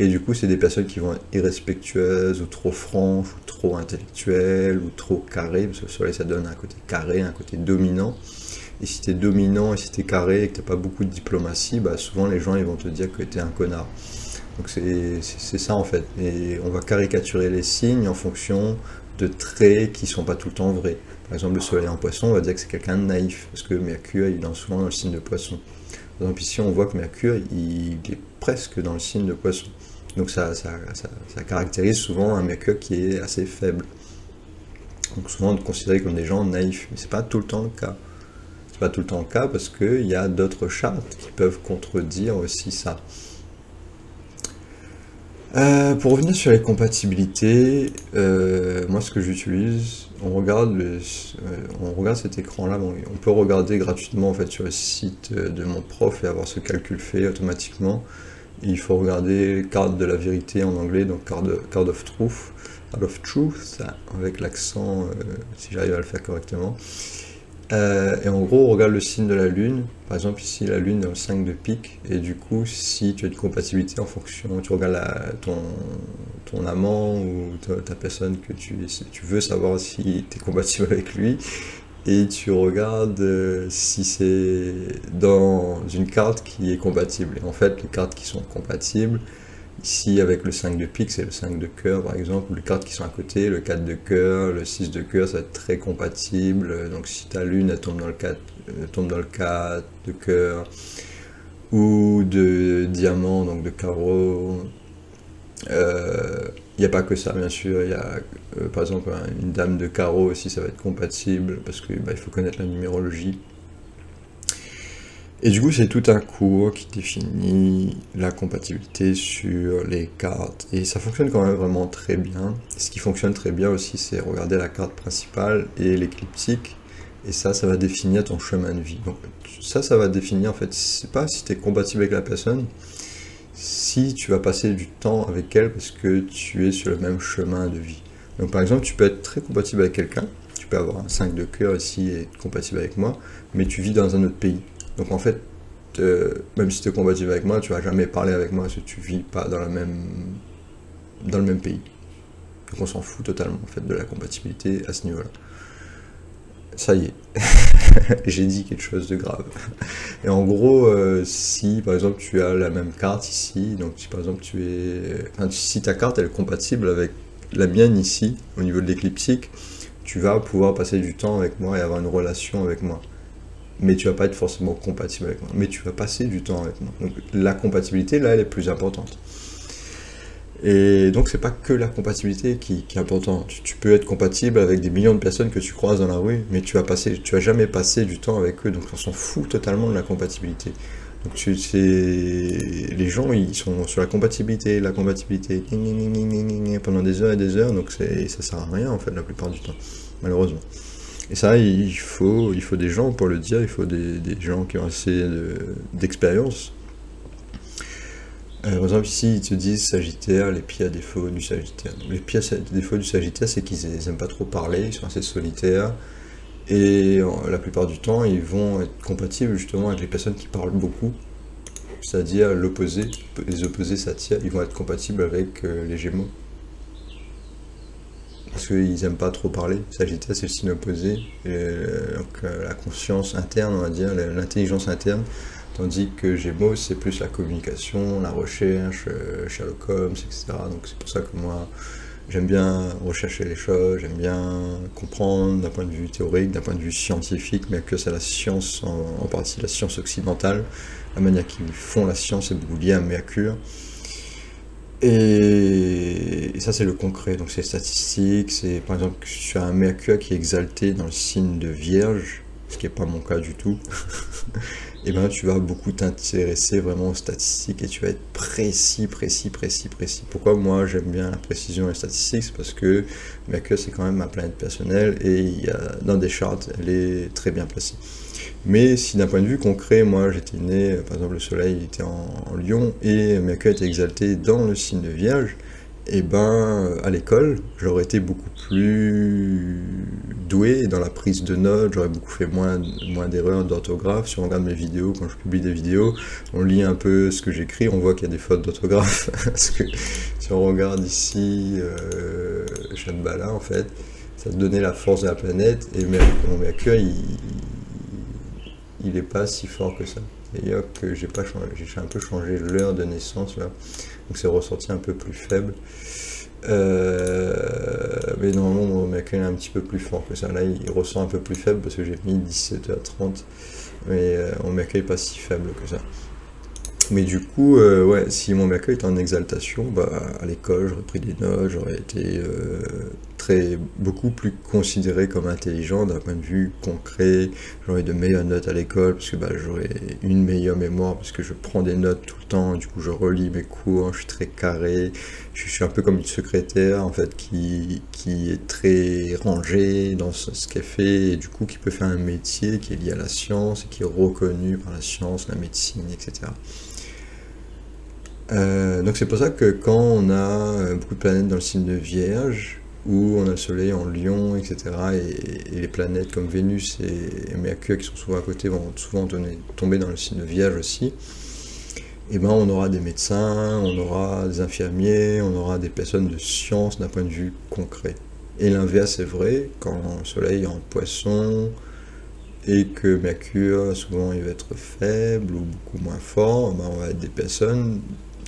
Et du coup, c'est des personnes qui vont être irrespectueuses, ou trop franches, ou trop intellectuelles, ou trop carrées, parce que le Soleil, ça donne un côté carré, un côté dominant. Et si tu es dominant, et si tu es carré, et que tu n'as pas beaucoup de diplomatie, bah souvent les gens ils vont te dire que tu es un connard. Donc c'est ça en fait. Et on va caricaturer les signes en fonction de traits qui sont pas tout le temps vrais. Par exemple, le Soleil en Poisson, on va dire que c'est quelqu'un de naïf, parce que Mercure, il est souvent dans le signe de Poisson. Par exemple, ici, on voit que Mercure, il est presque dans le signe de Poisson. Donc ça caractérise souvent un Mercure qui est assez faible. Donc souvent, on est considéré comme des gens naïfs, mais c'est pas tout le temps le cas. C'est pas tout le temps le cas parce qu'il y a d'autres chartes qui peuvent contredire aussi ça. Pour revenir sur les compatibilités, moi ce que j'utilise, on regarde cet écran-là, bon, on peut regarder gratuitement en fait sur le site de mon prof et avoir ce calcul fait automatiquement. Il faut regarder carte de la vérité en anglais, donc card of truth, avec l'accent, si j'arrive à le faire correctement. Et en gros, on regarde le signe de la Lune. Par exemple, ici, la Lune est dans le 5 de pique. Et du coup, si tu as une compatibilité en fonction, tu regardes ton amant ou ta personne que tu veux savoir si tu es compatible avec lui. Et tu regardes si c'est dans une carte qui est compatible. Et en fait, les cartes qui sont compatibles, ici, avec le 5 de pique, c'est le 5 de cœur, par exemple, ou les cartes qui sont à côté, le 4 de cœur, le 6 de cœur, ça va être très compatible. Donc, si ta lune, elle tombe dans le 4, de cœur, ou de diamant, donc de carreau, il n'y a pas que ça, bien sûr. Il y a, par exemple, une dame de carreau aussi, ça va être compatible, parce qu'il faut connaître la numérologie. Et du coup, c'est tout un cours qui définit la compatibilité sur les cartes. Et ça fonctionne quand même vraiment très bien. Et ce qui fonctionne très bien aussi, c'est regarder la carte principale et l'écliptique. Et ça va définir ton chemin de vie. Donc ça va définir, en fait, c'est pas si tu es compatible avec la personne, si tu vas passer du temps avec elle parce que tu es sur le même chemin de vie. Donc par exemple, tu peux être très compatible avec quelqu'un, tu peux avoir un 5 de cœur ici et être compatible avec moi, mais tu vis dans un autre pays. Donc en fait, même si tu es compatible avec moi, tu vas jamais parler avec moi parce que tu vis pas dans le même pays. Donc on s'en fout totalement en fait de la compatibilité à ce niveau-là. Ça y est, j'ai dit quelque chose de grave. Et en gros, si par exemple tu as la même carte ici, donc si par exemple si ta carte elle est compatible avec la mienne ici, au niveau de l'écliptique, tu vas pouvoir passer du temps avec moi et avoir une relation avec moi. Mais tu vas pas être forcément compatible avec moi. Mais tu vas passer du temps avec moi. Donc la compatibilité, là, elle est plus importante. Et donc c'est pas que la compatibilité qui est importante. Tu peux être compatible avec des millions de personnes que tu croises dans la rue, mais tu vas jamais passer du temps avec eux, donc on s'en fout totalement de la compatibilité. Donc les gens ils sont sur la compatibilité, pendant des heures et des heures, donc ça sert à rien en fait la plupart du temps, malheureusement. Et ça, il faut des gens pour le dire, il faut des gens qui ont assez d'expérience. Par exemple, ici, ils te disent Sagittaire, les pieds à défaut du Sagittaire. Donc, les pieds à défaut du Sagittaire, c'est qu'ils n'aiment pas trop parler, ils sont assez solitaires. Et la plupart du temps, ils vont être compatibles justement avec les personnes qui parlent beaucoup. C'est-à-dire l'opposé, les opposés s'attirent, ils vont être compatibles avec les Gémeaux. Parce qu'ils n'aiment pas trop parler. Sagittaire, c'est le signe opposé. Donc la conscience interne, on va dire, l'intelligence interne. Tandis que Gémeaux, c'est plus la communication, la recherche, Sherlock Holmes, etc. Donc c'est pour ça que moi, j'aime bien rechercher les choses, j'aime bien comprendre d'un point de vue théorique, d'un point de vue scientifique, mais que c'est la science, en partie la science occidentale. La manière qu'ils font la science est beaucoup liée à Mercure. Et ça, c'est le concret, donc c'est statistique, c'est par exemple que tu as un Mercure qui est exalté dans le signe de Vierge, ce qui n'est pas mon cas du tout. Et bien tu vas beaucoup t'intéresser vraiment aux statistiques et tu vas être précis. Pourquoi moi j'aime bien la précision et les statistiques? C'est parce que Mercure c'est quand même ma planète personnelle et dans des chartes elle est très bien placée. Mais si d'un point de vue concret, moi j'étais né, par exemple le soleil était en Lion et Mercure était exalté dans le signe de Vierge, et ben à l'école j'aurais été beaucoup plus doué dans la prise de notes, j'aurais beaucoup fait moins d'erreurs d'orthographe. Si on regarde mes vidéos, quand je publie des vidéos, on lit un peu ce que j'écris, on voit qu'il y a des fautes d'orthographe. Parce que si on regarde ici Shadbala en fait, ça te donnait la force de la planète et mon Mercure il est pas si fort que ça. D'ailleurs que j'ai un peu changé l'heure de naissance là, donc c'est ressorti un peu plus faible. Mais normalement mon Mercure est un petit peu plus fort que ça. Là il ressort un peu plus faible parce que j'ai mis 17h30, mais mon Mercure est pas si faible que ça. Mais du coup, ouais, si mon Mercure était en exaltation, bah, à l'école, j'aurais pris des notes, j'aurais été beaucoup plus considéré comme intelligent d'un point de vue concret, j'aurais de meilleures notes à l'école, parce que bah, j'aurais une meilleure mémoire, parce que je prends des notes tout le temps, du coup je relis mes cours, je suis très carré, je suis un peu comme une secrétaire, en fait, qui est très rangée dans ce qu'elle fait, et du coup qui peut faire un métier qui est lié à la science, et qui est reconnu par la science, la médecine, etc. Donc c'est pour ça que quand on a beaucoup de planètes dans le signe de Vierge, où on a le Soleil en Lion, etc., et les planètes comme Vénus et Mercure qui sont souvent à côté vont souvent tomber dans le signe de Vierge aussi, et ben on aura des médecins, on aura des infirmiers, on aura des personnes de science d'un point de vue concret. Et l'inverse est vrai, quand le Soleil est en Poisson, et que Mercure, souvent il va être faible ou beaucoup moins fort, ben on va être des personnes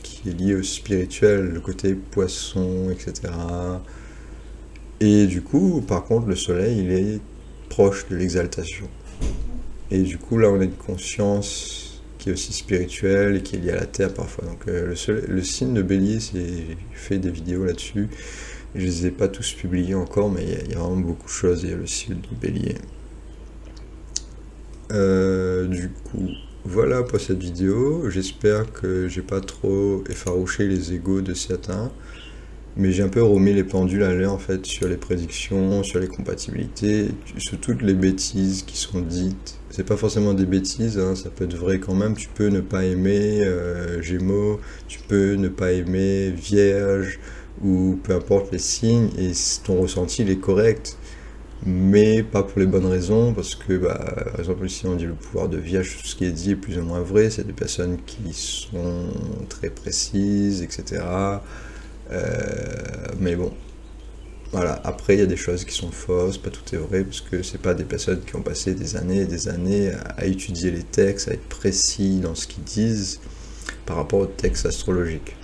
qui est lié au spirituel, le côté poisson, etc. Et du coup, par contre, le soleil, il est proche de l'exaltation. Et du coup, là, on a une conscience qui est aussi spirituelle et qui est liée à la terre parfois. Donc, le signe de bélier, j'ai fait des vidéos là-dessus. Je ne les ai pas tous publiés encore, mais il y a vraiment beaucoup de choses. Il y a le signe de bélier. Du coup, voilà pour cette vidéo. J'espère que j'ai pas trop effarouché les égos de certains. Mais j'ai un peu remis les pendules à l'heure en fait sur les prédictions, sur les compatibilités, sur toutes les bêtises qui sont dites. C'est pas forcément des bêtises, hein, ça peut être vrai quand même. Tu peux ne pas aimer Gémeaux, tu peux ne pas aimer Vierge, ou peu importe les signes, et ton ressenti il est correct. Mais pas pour les bonnes raisons, parce que, bah, par exemple, ici on dit le pouvoir de Vierge, tout ce qui est dit est plus ou moins vrai, c'est des personnes qui sont très précises, etc. Mais bon, voilà, après il y a des choses qui sont fausses, pas tout est vrai, parce que c'est pas des personnes qui ont passé des années et des années à étudier les textes, à être précis dans ce qu'ils disent par rapport aux textes astrologiques.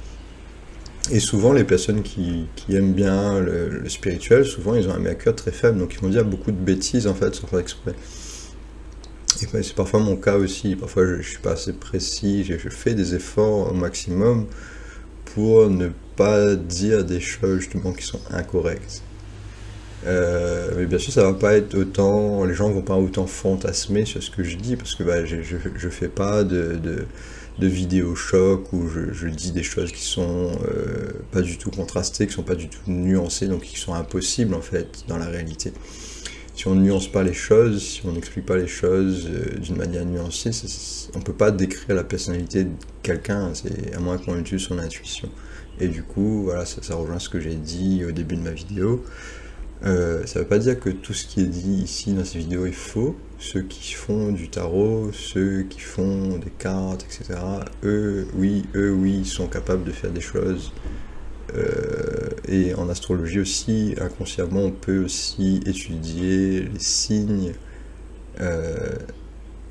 Et souvent, les personnes qui aiment bien le spirituel, souvent, ils ont un mercure très faible, donc ils vont dire beaucoup de bêtises, en fait, sans faire exprès. Et c'est parfois mon cas aussi. Parfois, je suis pas assez précis, je fais des efforts au maximum pour ne pas dire des choses, justement, qui sont incorrectes. Mais bien sûr, ça va pas être autant, les gens vont pas autant fantasmer sur ce que je dis, parce que bah, je fais pas de vidéos choc où je dis des choses qui sont pas du tout contrastées, qui sont pas du tout nuancées, donc qui sont impossibles en fait dans la réalité. Si on ne nuance pas les choses, si on n'explique pas les choses d'une manière nuancée, on peut pas décrire la personnalité de quelqu'un, à moins qu'on utilise son intuition. Et du coup, voilà, ça rejoint ce que j'ai dit au début de ma vidéo. Ça ne veut pas dire que tout ce qui est dit ici dans ces vidéos est faux. Ceux qui font du tarot, ceux qui font des cartes, etc., eux, oui, ils sont capables de faire des choses. Et en astrologie aussi, inconsciemment, on peut aussi étudier les signes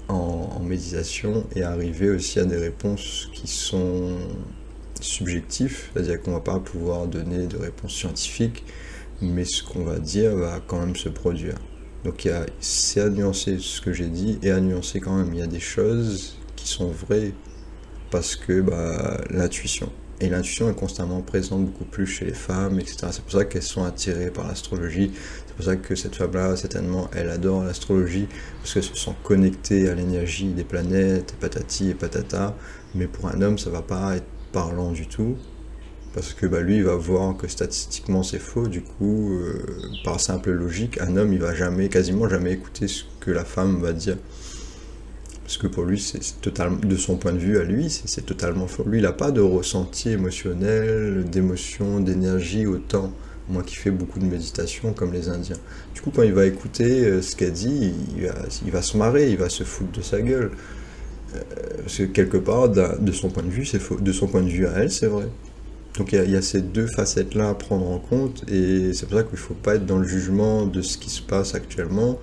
en méditation et arriver aussi à des réponses qui sont subjectives, c'est-à-dire qu'on ne va pas pouvoir donner de réponses scientifiques, mais ce qu'on va dire va quand même se produire. Donc c'est à nuancer ce que j'ai dit, et à nuancer quand même, il y a des choses qui sont vraies, parce que l'intuition. Et l'intuition est constamment présente beaucoup plus chez les femmes, etc. C'est pour ça qu'elles sont attirées par l'astrologie, c'est pour ça que cette femme-là, certainement, elle adore l'astrologie, parce qu'elle se sent connectée à l'énergie des planètes, et patati et patata, mais pour un homme, ça va pas être parlant du tout, parce que lui, il va voir que statistiquement c'est faux, du coup, par simple logique, un homme, il va quasiment jamais écouter ce que la femme va dire. Parce que pour lui, c'est totalement, de son point de vue à lui, c'est totalement faux. Lui, il n'a pas de ressenti émotionnel, d'émotion, d'énergie autant, moi qui fais beaucoup de méditation comme les Indiens. Du coup, quand il va écouter ce qu'elle dit, il va se marrer, il va se foutre de sa gueule. Parce que quelque part, de son point de vue, c'est faux. De son point de vue à elle, c'est vrai. Donc il y a ces deux facettes-là à prendre en compte, et c'est pour ça qu'il ne faut pas être dans le jugement de ce qui se passe actuellement,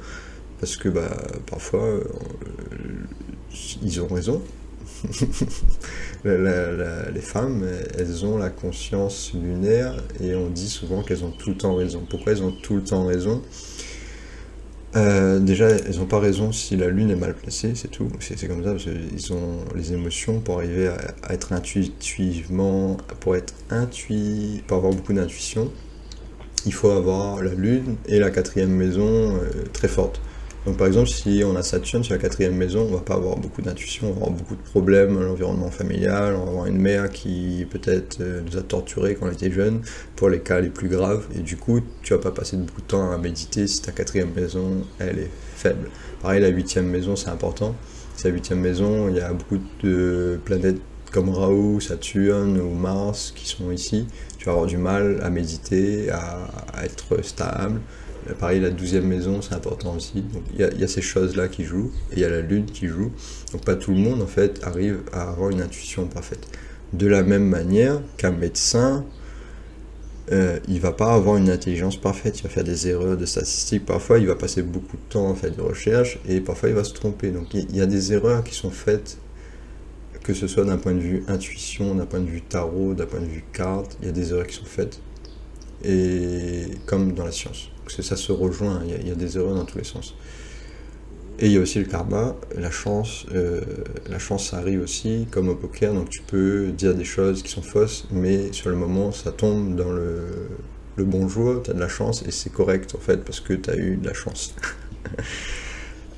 parce que parfois, ils ont raison. Les femmes, elles ont la conscience lunaire, et on dit souvent qu'elles ont tout le temps raison. Pourquoi elles ont tout le temps raison ? Déjà, elles n'ont pas raison si la lune est mal placée, c'est tout. C'est comme ça, parce qu'ils ont les émotions pour arriver à être intuitivement, pour avoir beaucoup d'intuition. Il faut avoir la lune et la 4e maison très forte. Donc par exemple, si on a Saturne sur la 4e maison, on va pas avoir beaucoup d'intuition, on va avoir beaucoup de problèmes à l'environnement familial, on va avoir une mère qui peut-être nous a torturés quand on était jeune, pour les cas les plus graves, et du coup, tu vas pas passer beaucoup de temps à méditer si ta 4e maison, elle est faible. Pareil, la 8e maison, c'est important. C'est la 8e maison, il y a beaucoup de planètes comme Rahu, Saturne ou Mars qui sont ici. Tu vas avoir du mal à méditer, à être stable. Pareil, la 12e maison, c'est important aussi. Donc il y a ces choses-là qui jouent, et il y a la lune qui joue. Donc pas tout le monde, en fait, arrive à avoir une intuition parfaite. De la même manière qu'un médecin, il va pas avoir une intelligence parfaite, il va faire des erreurs de statistiques. Parfois, il va passer beaucoup de temps à faire des recherches, et parfois, il va se tromper. Donc il y a des erreurs qui sont faites, que ce soit d'un point de vue intuition, d'un point de vue tarot, d'un point de vue carte, il y a des erreurs qui sont faites, et comme dans la science. Parce que ça se rejoint, il y a des erreurs dans tous les sens. Et il y a aussi le karma, la chance ça arrive aussi, comme au poker, donc tu peux dire des choses qui sont fausses, mais sur le moment, ça tombe dans le bon jour, tu as de la chance, et c'est correct en fait, parce que tu as eu de la chance.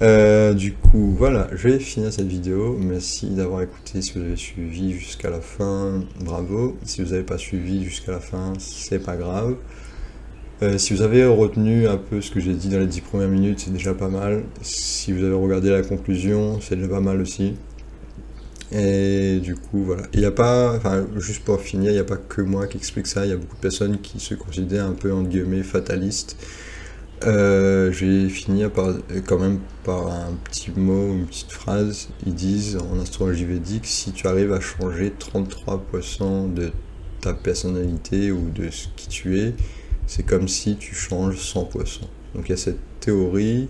Du coup, voilà, je vais finir cette vidéo. Merci d'avoir écouté. Si vous avez suivi jusqu'à la fin, bravo. Si vous n'avez pas suivi jusqu'à la fin, c'est pas grave. Si vous avez retenu un peu ce que j'ai dit dans les 10 premières minutes, c'est déjà pas mal. Si vous avez regardé la conclusion, c'est déjà pas mal aussi. Et du coup, voilà. Il n'y a pas, enfin, juste pour finir, il n'y a pas que moi qui explique ça. Il y a beaucoup de personnes qui se considèrent un peu, entre guillemets, fatalistes. Je vais finir quand même par un petit mot, une petite phrase. Ils disent en astrologie védique, si tu arrives à changer 33% de ta personnalité ou de ce qui tu es, c'est comme si tu changes 100%. Donc il y a cette théorie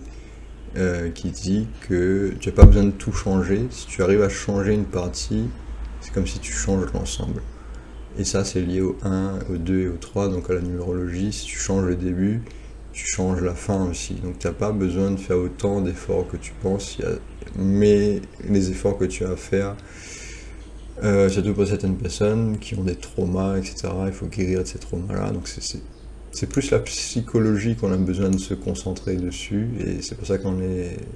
qui dit que tu n'as pas besoin de tout changer. Si tu arrives à changer une partie, c'est comme si tu changes l'ensemble. Et ça, c'est lié au 1, au 2 et au 3, donc à la numérologie. Si tu changes le début, tu changes la fin aussi. Donc tu n'as pas besoin de faire autant d'efforts que tu penses, mais les efforts que tu as à faire, surtout pour certaines personnes qui ont des traumas, etc., il faut guérir de ces traumas-là. Donc c'est plus la psychologie qu'on a besoin de se concentrer dessus, et c'est pour ça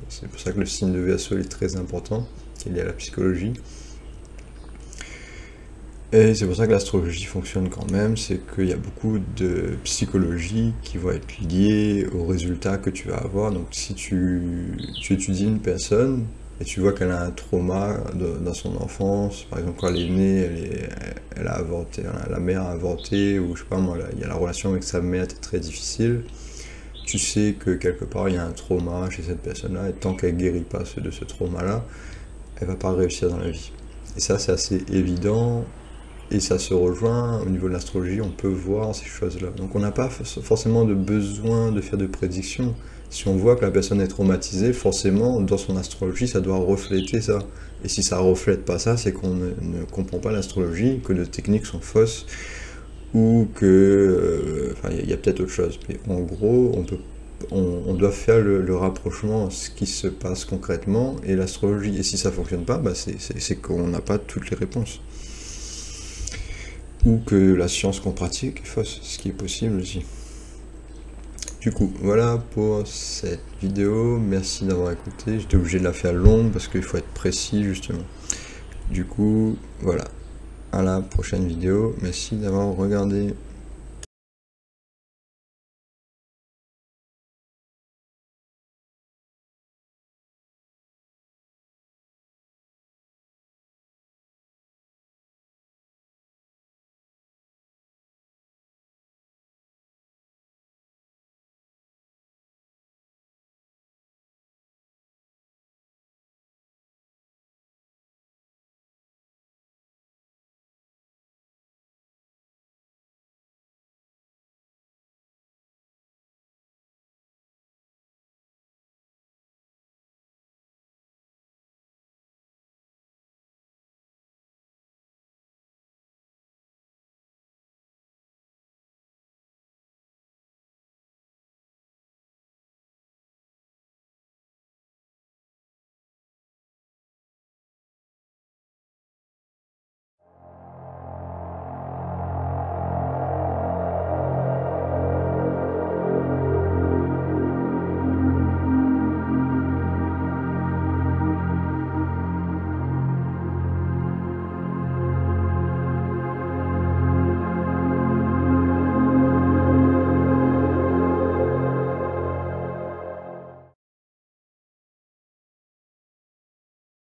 c'est pour ça que le signe de Verseau est très important, qu'il y a la psychologie. Et c'est pour ça que l'astrologie fonctionne quand même, c'est qu'il y a beaucoup de psychologie qui va être liée aux résultats que tu vas avoir. Donc si tu étudies une personne et tu vois qu'elle a un trauma dans son enfance, par exemple quand elle est née, elle a avorté, la mère a avorté, ou je sais pas moi, il y a la relation avec sa mère était très difficile, tu sais que quelque part il y a un trauma chez cette personne-là, et tant qu'elle guérit pas de ce trauma-là, elle va pas réussir dans la vie. Et ça c'est assez évident. Et ça se rejoint au niveau de l'astrologie, on peut voir ces choses-là. Donc on n'a pas forcément de besoin de faire de prédictions. Si on voit que la personne est traumatisée, forcément, dans son astrologie, ça doit refléter ça. Et si ça ne reflète pas ça, c'est qu'on ne comprend pas l'astrologie, que les techniques sont fausses, ou que... Enfin, il y a peut-être autre chose. Mais en gros, on doit faire le rapprochement, ce qui se passe concrètement, et l'astrologie. Et si ça ne fonctionne pas, bah c'est qu'on n'a pas toutes les réponses. Ou que la science qu'on pratique est fausse, ce qui est possible aussi. Du coup, voilà pour cette vidéo, merci d'avoir écouté, j'étais obligé de la faire longue parce qu'il faut être précis justement. Du coup, voilà, à la prochaine vidéo, merci d'avoir regardé.